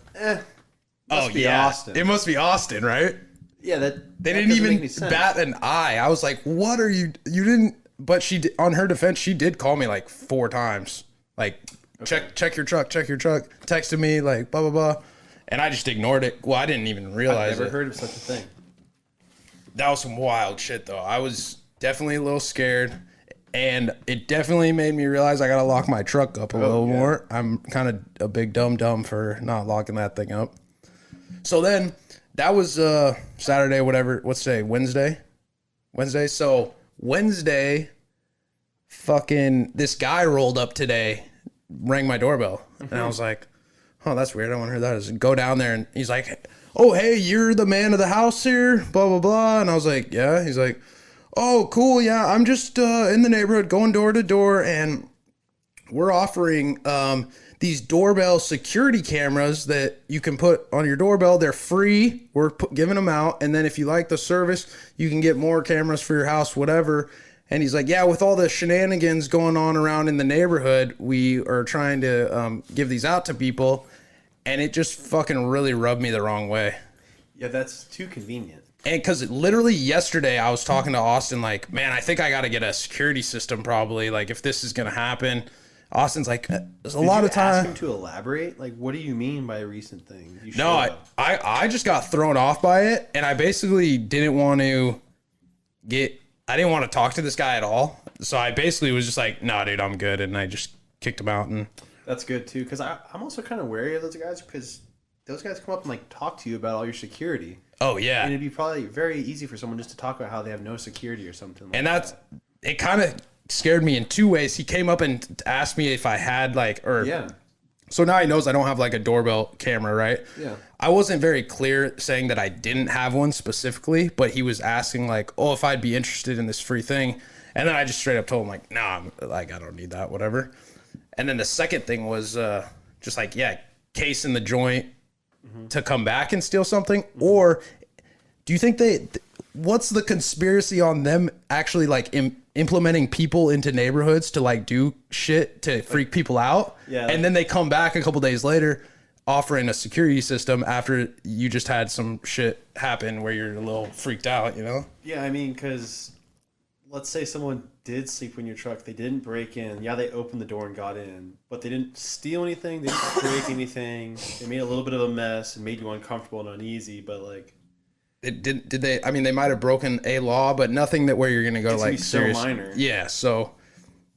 Austin. It must be Austin, right? Yeah, They that didn't doesn't make any even sense. bat an eye. I was like, what are you didn't, but on her defense, she did call me like 4 times. Like, check your truck, texted me like blah, blah, blah. And I just ignored it. Well, I didn't even realize I've never it. heard of such a thing. That was some wild shit though. I was definitely a little scared, and it definitely made me realize I gotta lock my truck up a little more. I'm kind of a big dumb for not locking that thing up. So then that was Saturday, whatever. What's today? Wednesday. So Wednesday, fucking this guy rolled up today, rang my doorbell, and I was like, "Oh, that's weird. I want to hear that." I go down there, and he's like, "Oh, hey, you're the man of the house here, blah, blah, blah." And I was like, "Yeah." He's like, "Oh, cool. Yeah, I'm just in the neighborhood going door to door, and we're offering these doorbell security cameras that you can put on your doorbell. They're free. We're giving them out. And then if you like the service, you can get more cameras for your house, whatever." And he's like, "Yeah, with all the shenanigans going on around in the neighborhood, we are trying to give these out to people." And it just fucking really rubbed me the wrong way. Yeah, that's too convenient. And because literally yesterday I was talking to Austin, like, "Man, I think I got to get a security system probably. Like, if this is going to happen." Austin's like, "There's a lot of Ask time." him to elaborate. Like, what do you mean by a recent thing? You No, should have. I just got thrown off by it. And I basically didn't want to I didn't want to talk to this guy at all. So I basically was just like, "Nah, dude, I'm good." And I just kicked him out. And That's good too, because I'm also kind of wary of those guys because those guys come up and like talk to you about all your security, oh, yeah. and it'd be probably very easy for someone just to talk about how they have no security or something. Like And it kind of scared me in 2 ways. He came up and asked me if I had yeah, so now he knows I don't have like a doorbell camera, right? Yeah. I wasn't very clear saying that I didn't have one specifically, but he was asking like, "Oh, if I'd be interested in this free thing." And then I just straight up told him like, "Nah, I don't need that, whatever." And then the second thing was just like, yeah, case in the joint to come back and steal something. Or do you think what's the conspiracy on them actually like implementing people into neighborhoods to like do shit to freak people out? Yeah. And then they come back a couple days later offering a security system after you just had some shit happen where you're a little freaked out, you know? yeah. I mean, because let's say someone did sleep in your truck, they didn't break in. Yeah, they opened the door and got in, but they didn't steal anything. They didn't break anything. They made a little bit of a mess and made you uncomfortable and uneasy. But like, Did they? I mean, they might have broken a law, but nothing that where you're gonna go It's gonna like be so serious. minor. Yeah, so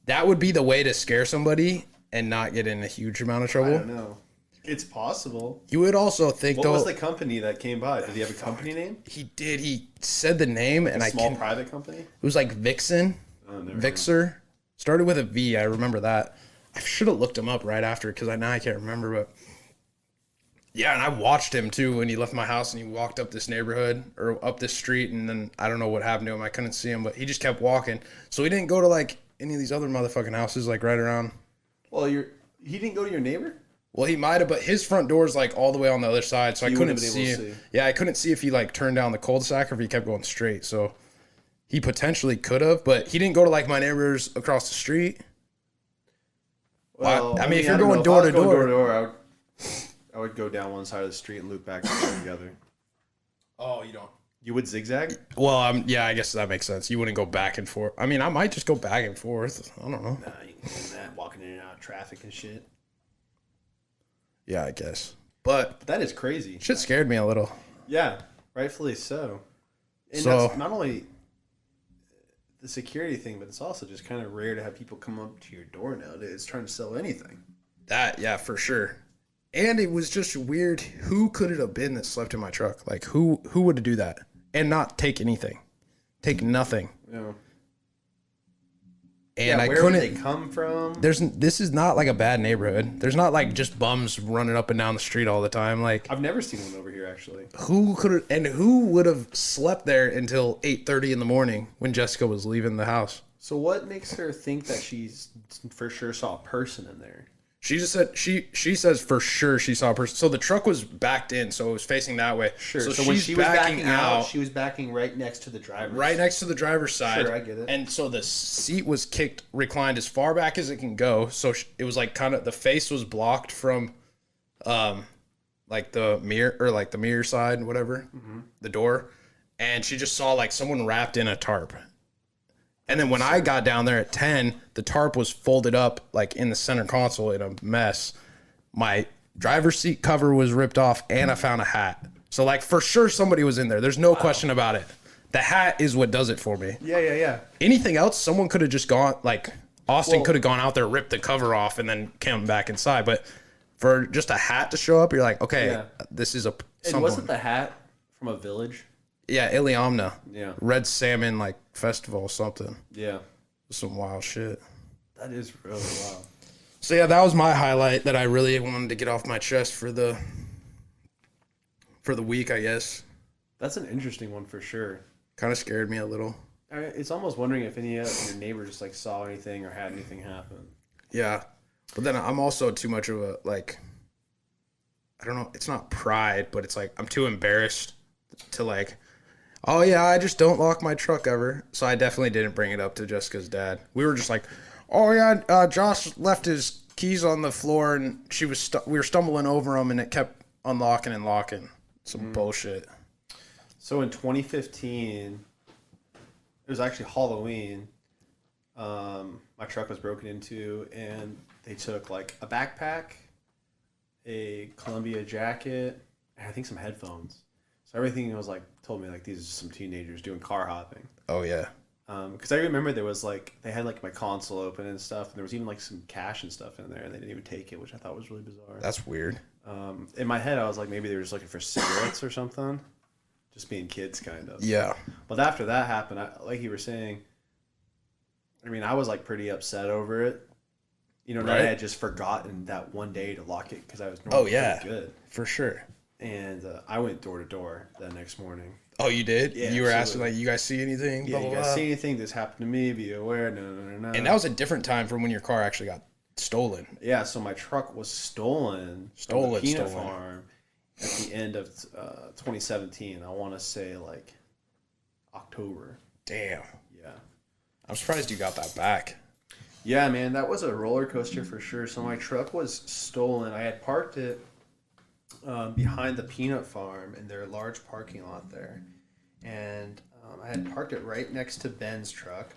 that would be the way to scare somebody and not get in a huge amount of I trouble. don't know. It's possible. You would also think What though. was the company that came by? Did he have a company name? He did. He said the name, and I Small can. private company? It was like Vixen, Oh, never Vixer. Started with a V. I remember that. I should have looked him up right after because I can't remember, but. Yeah, and I watched him too when he left my house and he walked up this neighborhood or up this street, and then I don't know what happened to him. I couldn't see him, but he just kept walking. So he didn't go to like any of these other motherfucking houses like right around. Well, he didn't go to your neighbor? Well, he might have, but his front door is like all the way on the other side, so I you couldn't wouldn't have been see able him. to see. Yeah, I couldn't see if he like turned down the cul-de-sac or if he kept going straight. So he potentially could have, but he didn't go to like my neighbors across the street. Well, I mean, if you're I don't going know. door If I to was going door- I would go down one side of the street and loop back together. Oh, you don't. You would zigzag? Well, yeah, I guess that makes sense. You wouldn't go back and forth. I mean, I might just go back and forth. I don't know. Nah, you can do that, walking in and out of traffic and shit. Yeah, I guess. But But that is crazy. shit scared me a little. Yeah, rightfully so. And So- that's not only the security thing, but it's also just kind of rare to have people come up to your door nowadays trying to sell anything. That, yeah, for sure. And it was just weird. Who could it have been that slept in my truck? Like, who would do that and not take anything? Take nothing. You know? And Yeah, I where would they couldn't. come from? This is not like a bad neighborhood. There's not like just bums running up and down the street all the time. Like, I've never seen one over here, actually. who would have slept there until 8:30 in the morning when Jessica was leaving the house? So what makes her think that she's for sure saw a person in there? She just said she says for sure she saw a person. So the truck was backed in, so it was facing that way. Sure. So, So when she's she was backing out, out she was backing right next to the driver. right next to the driver's side. Sure, I get it. And so the seat was reclined as far back as it can go. So it was like kind of the face was blocked from, like the mirror or like the mirror side, whatever, the door, and she just saw like someone wrapped in a tarp. And then when I got down there at 10, the tarp was folded up like in the center console in a mess. My driver's seat cover was ripped off, and I found a hat. So like for sure somebody was in there. There's no question about it. The hat is what does it for me. Yeah. Anything else, someone could have just gone, like Austin could have gone out there, ripped the cover off, and then come back inside. But for just a hat to show up, you're like, okay, Yeah. this is a And someone. wasn't the hat from a village? Yeah, Iliamna. Yeah. Red Salmon like festival or something. Yeah. Some wild shit. That is really wild. So yeah, that was my highlight that I really wanted to get off my chest for the week, I guess. That's an interesting one for sure. Kind of scared me a little. It's almost wondering if any of your neighbors like saw anything or had anything happen. Yeah. But then I'm also too much of a like I don't know, it's not pride, but it's like I'm too embarrassed to like, oh yeah, I just don't lock my truck ever. So I definitely didn't bring it up to Jessica's dad. We were just like, oh yeah, Josh left his keys on the floor and we were stumbling over them and it kept unlocking and locking. Some bullshit. So in 2015, it was actually Halloween. My truck was broken into, and they took like a backpack, a Columbia jacket, and I think some headphones. So everything was like told me like these are just some teenagers doing car hopping. Oh yeah. Because I remember there was like they had like my console open and stuff, and there was even like some cash and stuff in there, and they didn't even take it, which I thought was really bizarre. That's weird. In my head, I was like maybe they were just looking for cigarettes or something, just being kids kind of. Yeah. But after that happened, like you were saying, I mean, I was like pretty upset over it. You know, Right. I had just forgotten that one day to lock it because I was normally pretty good. For sure. And I went door to door that next morning. Oh, you did? Yeah, You were asking absolutely. like, you guys see anything? Yeah, Blah, you blah, guys blah. see anything that's happened to me? Be aware. No. And that was a different time from when your car actually got stolen. Yeah, so my truck was stolen from the peanut farm at the end of 2017. I want to say like October. Damn. Yeah. I'm surprised you got that back. Yeah, man, that was a roller coaster for sure. So my truck was stolen. I had parked it behind the peanut farm in their large parking lot there. And I had parked it right next to Ben's truck.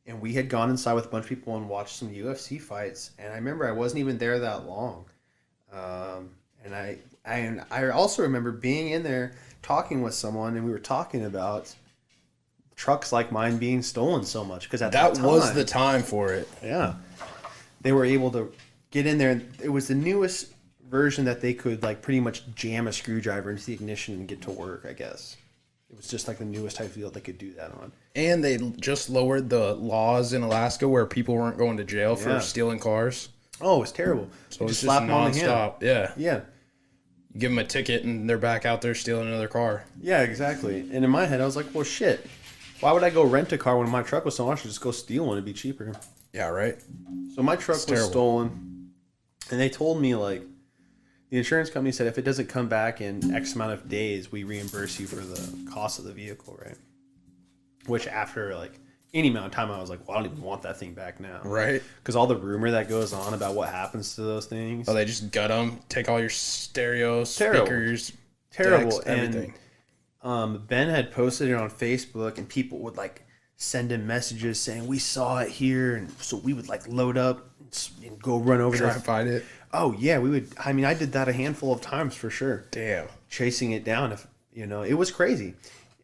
And we had gone inside with a bunch of people and watched some UFC fights. And I remember I wasn't even there that long. And I also remember being in there talking with someone, and we were talking about trucks like mine being stolen so much. Because at that time, was the time for it. yeah, they were able to get in there. It was the newest version that they could like pretty much jam a screwdriver into the ignition and get to work, I guess. It was just like the newest type of deal they could do that on. And they just lowered the laws in Alaska where people weren't going to jail for Yeah. stealing cars. Oh, it was terrible. So You it's just slap 'em on the hand. nonstop. Yeah. Yeah. You give them a ticket and they're back out there stealing another car. Yeah, exactly. And in my head, I was like, well, shit. Why would I go rent a car when my truck was stolen? I should just go steal one. It'd be cheaper. Yeah, right? So my truck was terrible. stolen. And they told me, like, the insurance company said if it doesn't come back in X amount of days, we reimburse you for the cost of the vehicle, right? Which after, like, any amount of time, I was like, well, I don't even want that thing back now. Right? Because all the rumor that goes on about what happens to those things. Oh, they just gut them, take all your stereos, Terrible. speakers, Terrible. decks, everything. And Ben had posted it on Facebook, and people would like send him messages saying we saw it here, and so we would like load up and go run over Try there. to find it. Oh yeah, we would. I mean, I did that a handful of times for sure. Damn. Chasing it down, if you know, it was crazy.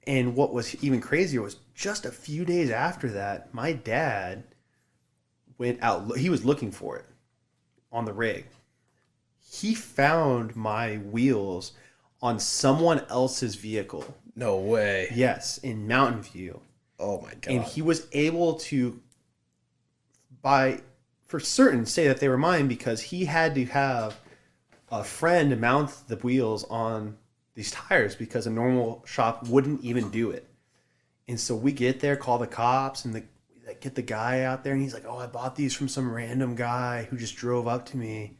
And what was even crazier was just a few days after that, my dad went out. He was looking for it on the rig. He found my wheels on someone else's vehicle. No way. Yes, in Mountain View. Oh my god. And he was able to, for certain, say that they were mine because he had to have a friend mount the wheels on these tires because a normal shop wouldn't even do it. And so we get there, call the cops, and get the guy out there, and he's like, "Oh, I bought these from some random guy who just drove up to me."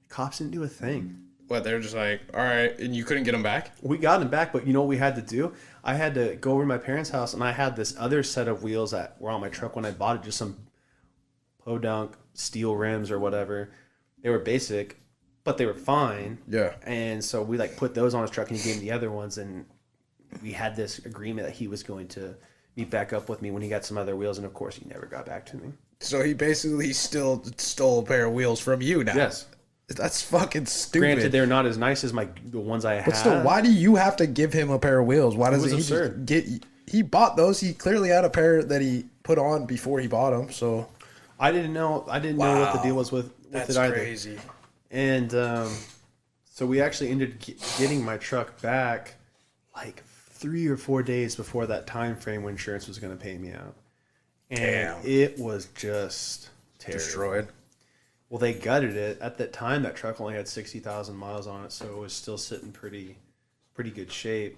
The cops didn't do a thing. What, they're just like, all right, and you couldn't get them back? We got them back, but you know what we had to do? I had to go over to my parents' house, and I had this other set of wheels that were on my truck when I bought it, just some podunk steel rims or whatever. They were basic, but they were fine. Yeah. And so we like put those on his truck, and he gave me the other ones, and we had this agreement that he was going to meet back up with me when he got some other wheels, and of course he never got back to me. So he basically still stole a pair of wheels from you now. Yes. That's fucking stupid. Granted, they're not as nice as the ones I had. But still, why do you have to give him a pair of wheels? Why doesn't he absurd. just get? He bought those. He clearly had a pair that he put on before he bought them. So I didn't know what the deal was with that's it either. crazy. And so we actually ended getting my truck back like 3 or 4 days before that time frame when insurance was going to pay me out. And Damn. it was just terrible. Destroyed. Well, they gutted it. At that time, that truck only had 60,000 miles on it, so it was still sitting pretty good shape.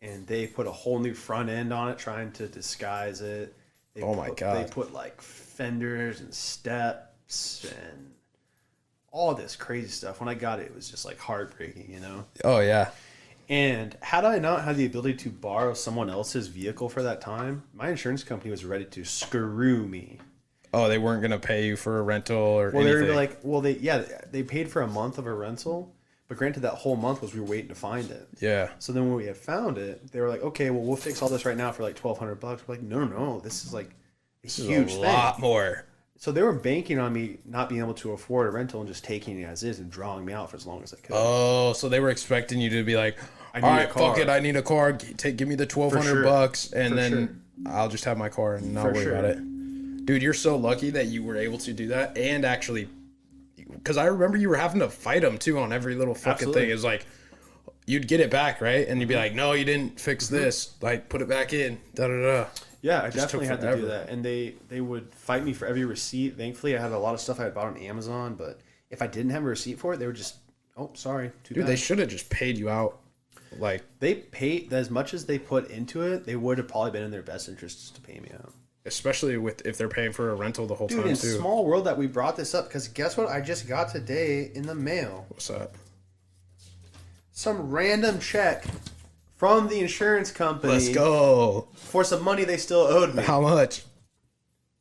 And they put a whole new front end on it, trying to disguise it. My God. They put like fenders and steps and all this crazy stuff. When I got it, it was just like heartbreaking, you know? Oh yeah. And had I not had the ability to borrow someone else's vehicle for that time, my insurance company was ready to screw me. Oh, they weren't gonna pay you for a rental or Well, anything. they were like, they paid for a month of a rental, but granted, that whole month was we were waiting to find it. Yeah. So then when we had found it, they were like, okay, well, we'll fix all this right now for like $1,200. We're like, no, this is like a huge a thing. lot more. So they were banking on me not being able to afford a rental and just taking it as is and drawing me out for as long as I could. Oh, so they were expecting you to be like, I all need a right, car." fuck it, I need a car. Give me the $1,200 sure. bucks, and For then I'll just have my car and not For worry sure. about it. Dude, you're so lucky that you were able to do that, and actually, because I remember you were having to fight them too on every little fucking Absolutely. thing. It was like, you'd get it back, right? And you'd be like, no, you didn't fix this. Like, put it back in. Da da da. Yeah, I Just definitely took had to do forever. that. And they would fight me for every receipt. Thankfully, I had a lot of stuff I had bought on Amazon, but if I didn't have a receipt for it, they would just, oh, sorry, too Dude, bad. they should have just paid you out. Like, They paid as much as they put into it. They would have probably been in their best interests to pay me out. especially with if they're paying for a rental the whole Dude, time in too. small world that we brought this up because guess what? I just got today in the mail What's that? some random check from the insurance company. Let's go. For some money they still owed me. How much?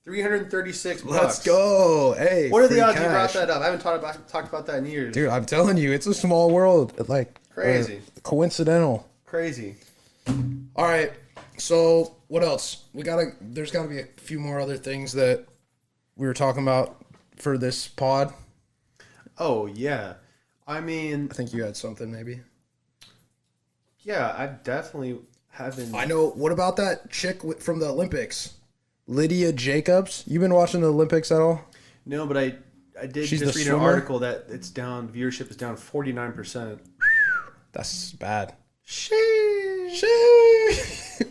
$336. Let's go. Hey, What are the free odds you cash. brought that up? I haven't talked about that in years. Dude, I'm telling you, it's a small world. Like Crazy. coincidental. Crazy. All right. So what else? There's gotta be a few more other things that we were talking about for this pod. Oh yeah. I mean, I think you had something maybe. yeah, I definitely have been. I know. What about that chick from the Olympics? Lydia Jacobs. You been watching the Olympics at all? No, but I did She's just the read an swimmer? article that it's down. Viewership is down 49%. That's bad. Sheesh.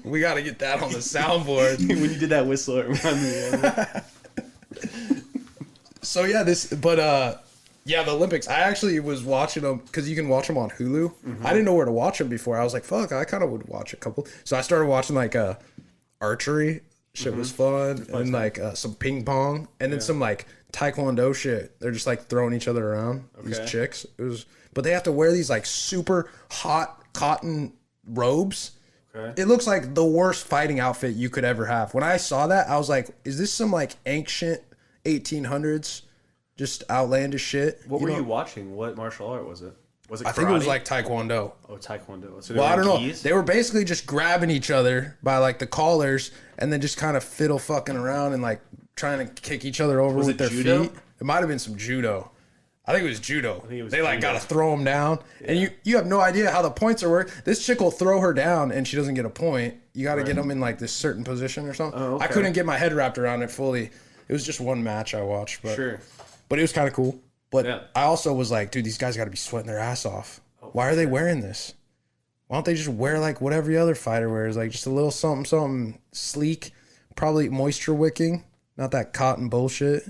We got to get that on the soundboard. When you did that whistle, it reminded me of it. So yeah, the Olympics. I actually was watching them because you can watch them on Hulu. I didn't know where to watch them before. I was like, fuck, I kind of would watch a couple. So I started watching like archery. Shit was fun, and like some ping pong, and then some like taekwondo shit. They're just like throwing each other around. These Okay. chicks. But they have to wear these like super hot cotton robes. Okay. It looks like the worst fighting outfit you could ever have. When I saw that, I was like, is this some like ancient 1800s just outlandish shit? What were know? you watching? What martial art was it? Was it I think it was karate? like taekwondo. Oh, taekwondo. So Well, I don't know. Keys? They were basically just grabbing each other by like the collars and then just kind of fiddle fucking around and like trying to kick each other over Was with it their judo? feet. It might have been some judo. I think it was judo. think it was they like judo. got to throw them down, and you have no idea how the points are worked. This chick will throw her down, and she doesn't get a point. You got to get them in like this certain position or something. Oh, okay. I couldn't get my head wrapped around it fully. It was just one match I watched, but Sure. but it was kind of cool. But Yeah. I also was like, dude, these guys got to be sweating their ass off. Why are they wearing this? Why don't they just wear like what every other fighter wears, like just a little something sleek, probably moisture wicking, not that cotton bullshit.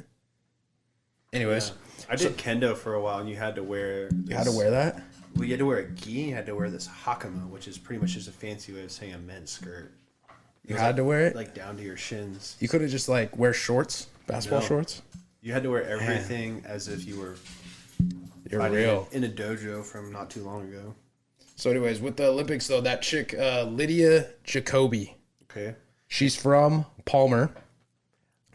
Anyways, I did kendo for a while, and you had to wear. you had to wear that. Well, you had to wear a gi. You had to wear this hakama, which is pretty much just a fancy way of saying a men's skirt. You had to wear it. like down to your shins. You could have just like wear shorts, basketball No. shorts. You had to wear everything as if you were You're fighting real. in a dojo from not too long ago. So, anyways, with the Olympics though, that chick Lydia Jacoby, Okay. she's from Palmer.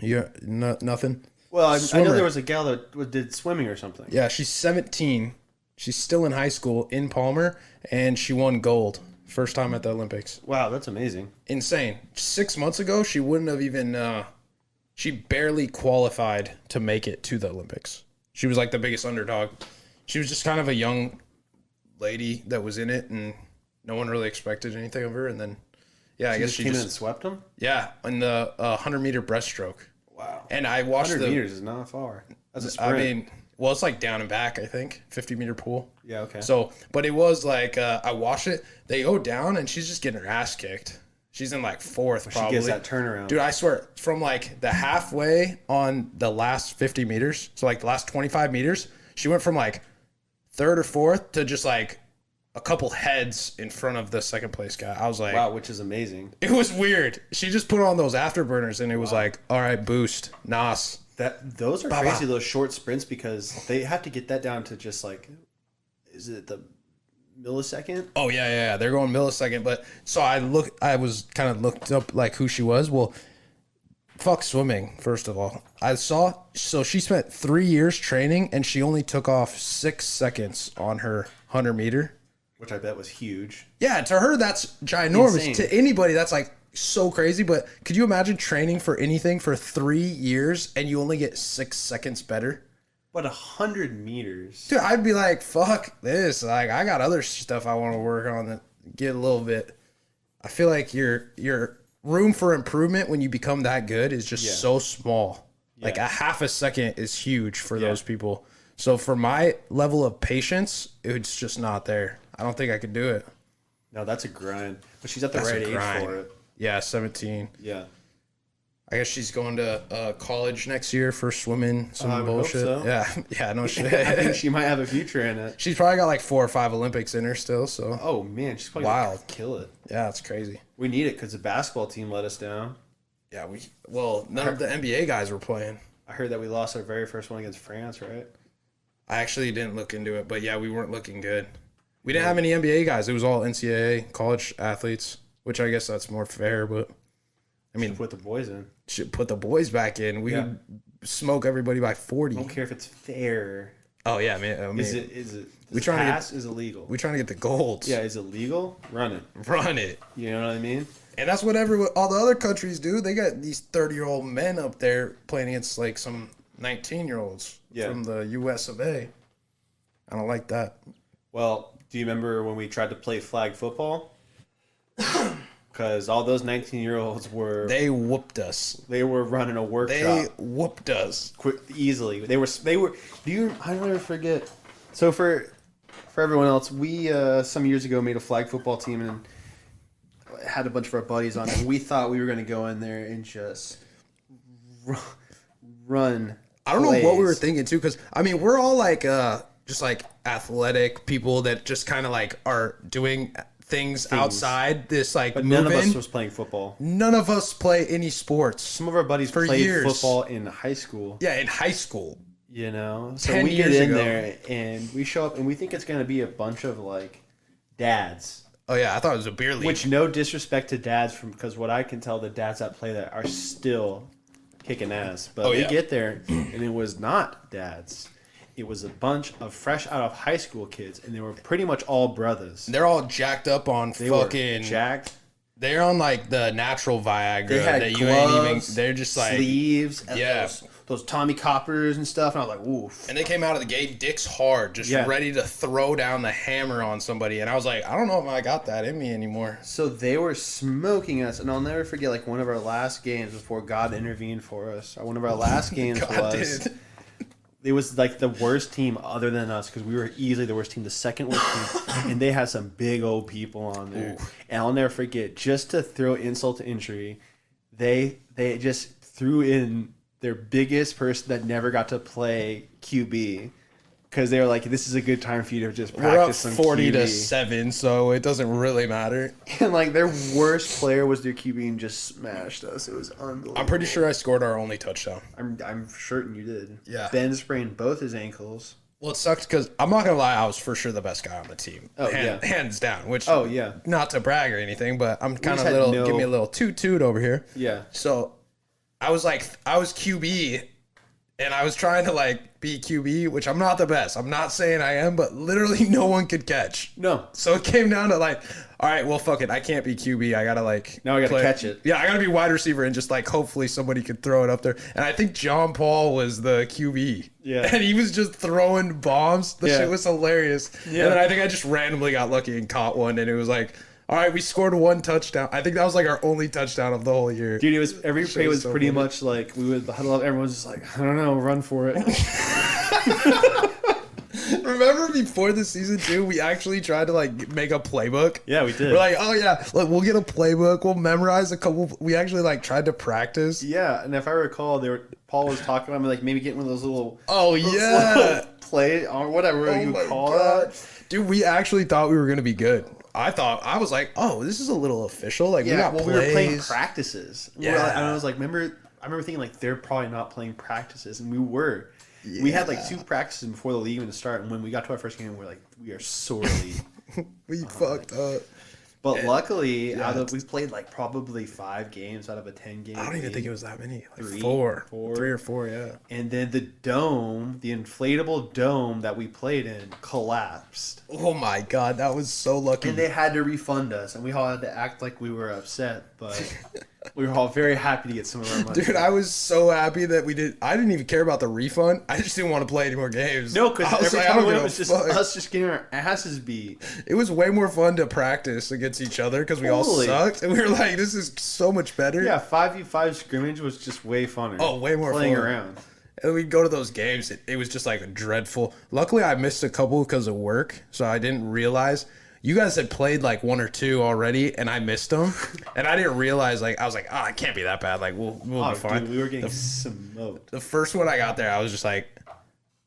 Yeah, nothing. Well, I know Swimmer. there was a gal that did swimming or something. Yeah, she's 17. She's still in high school in Palmer, and she won gold first time at the Olympics. Wow, that's amazing. Insane. 6 months ago, she wouldn't have even. She barely qualified to make it to the Olympics. She was like the biggest underdog. She was just kind of a young lady that was in it, and no one really expected anything of her. And then, yeah, I guess she came in just and swept them. yeah, in the 100-meter breaststroke. Wow. And I watched 100 the. meters is not far. That's a sprint. I mean, well, it's like down and back. I think 50-meter pool. yeah. Okay. So, but it was like I watched it. They go down, and she's just getting her ass kicked. She's in like fourth, she probably. gets that turnaround. Dude, I swear, from like the halfway on the last 50 meters, so like the last 25 meters, she went from like third or fourth to just like a couple heads in front of the second place guy. I was like, Wow, which is amazing. it was weird. She just put on those afterburners, and it was like, all right, boost, Nas. Those are crazy. Those short sprints because they have to get that down to just like, is it the millisecond? Oh yeah. They're going millisecond. But so I was kind of looked up like who she was. Well, fuck swimming. First of all, I saw. So she spent 3 years training, and she only took off 6 seconds on her 100-meter. Which I bet was huge. Yeah, to her that's ginormous. Insane. To anybody that's like so crazy. But could you imagine training for anything for 3 years and you only get 6 seconds better? But 100 meters. Dude, I'd be like, fuck this. Like, I got other stuff I want to work on that get a little bit. I feel like your room for improvement when you become that good is just so small. Like a half a second is huge for those people. So for my level of patience, it's just not there. I don't think I could do it. No, that's a grind. But she's at the That's a right age grind. for it. Yeah, 17. Yeah. I guess she's going to college next year for swimming. Some I would hope bullshit. so. Yeah, no shit. I think she might have a future in it. She's probably got like 4 or 5 Olympics in her still. So Oh, man. She's probably Wild. going to kill it. yeah, it's crazy. We need it because the basketball team let us down. Yeah, none of the NBA guys were playing. I heard that we lost our very first one against France, right? I actually didn't look into it, but yeah, we weren't looking good. We didn't have any NBA guys. It was all NCAA college athletes, which I guess that's more fair. But I mean, Put the boys in. should put the boys back in. We would smoke everybody by 40. I don't care if it's fair. Oh yeah, man. I mean, Is it? Does we it trying to get- pass? Is it legal? we trying to get the golds. Yeah, is it legal? Run it. Run it. You know what I mean? And that's what all the other countries do. They got these 30-year-old men up there playing against like some 19-year-olds from the U.S. of A. I don't like that. Well, do you remember when we tried to play flag football? Because all those 19-year-olds were They whooped us. they were running a workshop They whooped us. easily. They were. I don't ever forget. So for everyone else, we some years ago made a flag football team and had a bunch of our buddies on it. And we thought we were going to go in there and just run. I don't know what we were plays. thinking too, because I mean we're all like just like athletic people that just kind of like are doing things outside this like But none of us moving. was playing football. None of us play any sports. Some of our buddies For played years. football in high school. Yeah, in high school. You know, so 10 we get years in ago. there and we show up and we think it's going to be a bunch of like dads. Oh yeah, I thought it was a beer league. Which no disrespect to dads, from because what I can tell, the dads that play that are still kicking ass. But we yeah. get there and it was not dads. It was a bunch of fresh out of high school kids, and they were pretty much all brothers. They're all jacked up on They fucking. were jacked. They're on like the natural Viagra They had that gloves, you ain't even. They're just like. sleeves, and Yeah. those Tommy Coppers and stuff. And I was like, oof. And they came out of the gate, dicks hard, just Yeah. ready to throw down the hammer on somebody. And I was like, I don't know if I got that in me anymore. So they were smoking us, and I'll never forget like one of our last games before God intervened for us. One of our last games God was did. it was like the worst team other than us because we were easily the worst team, the second worst team, and they had some big old people on there. And I'll never forget, just to throw insult to injury, they just threw in their biggest person that never got to play QB. because they were like, "This is a good time for you to just We're up practice some 40 to QB." 7, so it doesn't really matter. And like their worst player was their QB and just smashed us. It was unbelievable. I'm pretty sure I scored our only touchdown. I'm certain you did. Yeah. Ben sprained both his ankles. Well, it sucked because I'm not gonna lie, I was for sure the best guy on the team. Oh, yeah. Hands down. Which Oh yeah. not to brag or anything, but I'm kind just of had little. no- Give me a little toot over here. Yeah. So I was QB, and I was trying to like be QB, which I'm not the best. I'm not saying I am, but literally no one could catch. No. So it came down to like, all right, well, fuck it. I can't be QB. I gotta like. Now I gotta catch it. Yeah, I gotta be wide receiver and just like hopefully somebody could throw it up there. And I think John Paul was the QB. Yeah. And he was just throwing bombs. The Yeah. shit was hilarious. Yeah. And then I think I just randomly got lucky and caught one, and it was like, all right, we scored one touchdown. I think that was like our only touchdown of the whole year. Dude, it was every Shit play was so pretty funny. much like we would huddle up. Everyone's just like, I don't know, run for it. Remember before the season too, we actually tried to like make a playbook. Yeah, we did. We're like, oh yeah, like we'll get a playbook. We'll memorize a couple. We actually like tried to practice. Yeah, and if I recall, Paul was talking about me like maybe getting one of those little Oh yeah, play or whatever oh you my call god, that. dude, we actually thought we were gonna be good. I was like, oh, this is a little official. Like we Yeah, got well, plays. we were playing practices. And we were like- Yeah. and I was like, I remember thinking like they're probably not playing practices, and we were. We had like 2 practices before the league even to start, and when we got to our first game, we were like, we are sorely. We fucked up. But luckily, we played like probably 5 games out of a 10-game. I don't even think it was that many. Like 3, 4, 4. 3 or 4. Yeah. And then the inflatable dome that we played in collapsed. Oh my god, that was so lucky. And they had to refund us, and we all had to act like we were upset, but we were all very happy to get some of our money. Dude, I was so happy that we did. I didn't even care about the refund. I just didn't want to play any more games. No, because I was every like, I time don't we went, give it was a just fuck. us just getting our asses beat. It was way more fun to practice against each other because we all Totally. sucked, and we were like, "This is so much better." Yeah, 5v5 scrimmage was just way funner. Oh, way more playing fun. around. And we'd go to those games. It was just like dreadful. Luckily, I missed a couple because of work, so I didn't realize. You guys had played like 1 or 2 already, and I missed them, and I didn't realize. Like I was like, "Oh, it can't be that bad. Like we'll Oh, be fine." dude, we were getting smoked. The first one I got there, I was just like,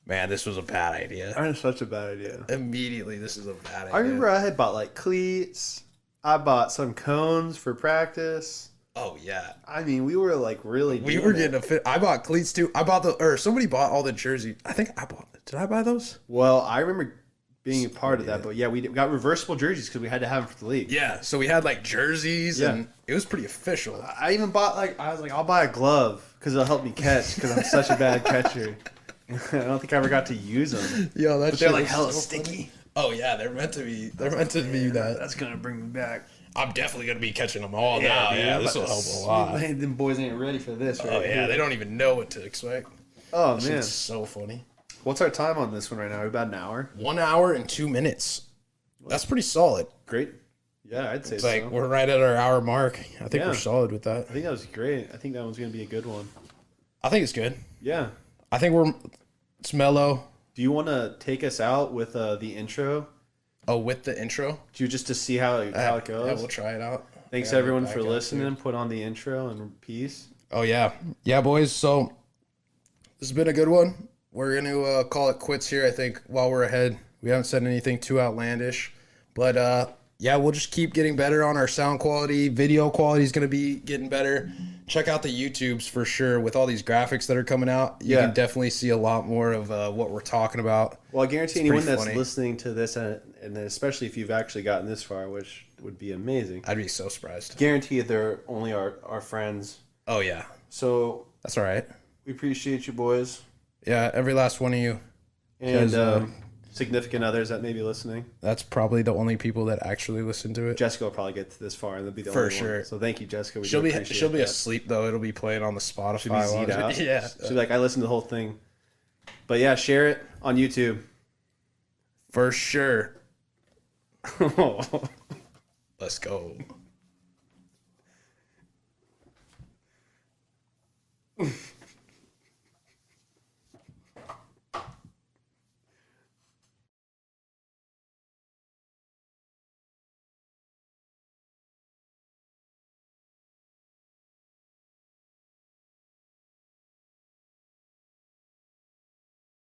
"Man, this was a bad idea." That was such a bad idea. Immediately, this is a bad idea. I remember I had bought like cleats. I bought some cones for practice. Oh yeah, I mean, we were like really. we doing were it. getting a fit. I bought cleats too. I bought somebody bought all the jerseys. I think I bought. Did I buy those? Well, I remember being a part of that, but yeah, we got reversible jerseys because we had to have them for the league. Yeah. So we had like jerseys, Yeah. and it was pretty official. I even bought I was like, I'll buy a glove because it'll help me catch because I'm such a bad catcher. I don't think I ever got to use them. Yo, that But shit they're like was hella so sticky. funny. Oh yeah, they're meant to be. They're meant to be that. That's gonna bring me back. I'm definitely gonna be catching them all now. dude, Yeah, I'm this will about help to a lot. Man, them boys ain't ready for this, right? Oh yeah, they don't even know what to expect. Oh This man, is so funny. what's our time on this one right now? We're about an hour. 1 hour and 2 minutes. That's pretty solid. Great. Yeah, I'd say It's so. like we're right at our hour mark. I think Yeah. we're solid with that. I think that was great. I think that one's gonna be a good one. I think it's good. Yeah. I think it's mellow. Do you want to take us out with the intro? Oh, with the intro. Just to see how it Yeah, goes. we'll try it out. Thanks I gotta everyone back for out, listening. Put on the intro and peace. Oh yeah, yeah, boys. So this has been a good one. We're gonna call it quits here. I think while we're ahead, we haven't said anything too outlandish, but yeah, we'll just keep getting better on our sound quality. Video quality is gonna be getting better. Check out the YouTubes for sure. With all these graphics that are coming out, you Yeah. can definitely see a lot more of what we're talking about. Well, I guarantee It's anyone pretty that's funny. listening to this, and then especially if you've actually gotten this far, which would be amazing, I'd be so surprised. guarantee they're only our friends. Oh yeah, So that's all right. we appreciate you, boys, Yeah, every last one of you. and 'Cause, significant others that may be listening. That's probably the only people that actually listen to it. Jessica will probably get to this far, and they'll be the For only sure. one. So thank you, Jessica. We She'll do be appreciate she'll be that. asleep though. It'll be playing on the Spotify. She'll be while Z'd I'm- out. Yeah. She'll be like, I listened to the whole thing. But yeah, share it on YouTube. For sure. Let's go.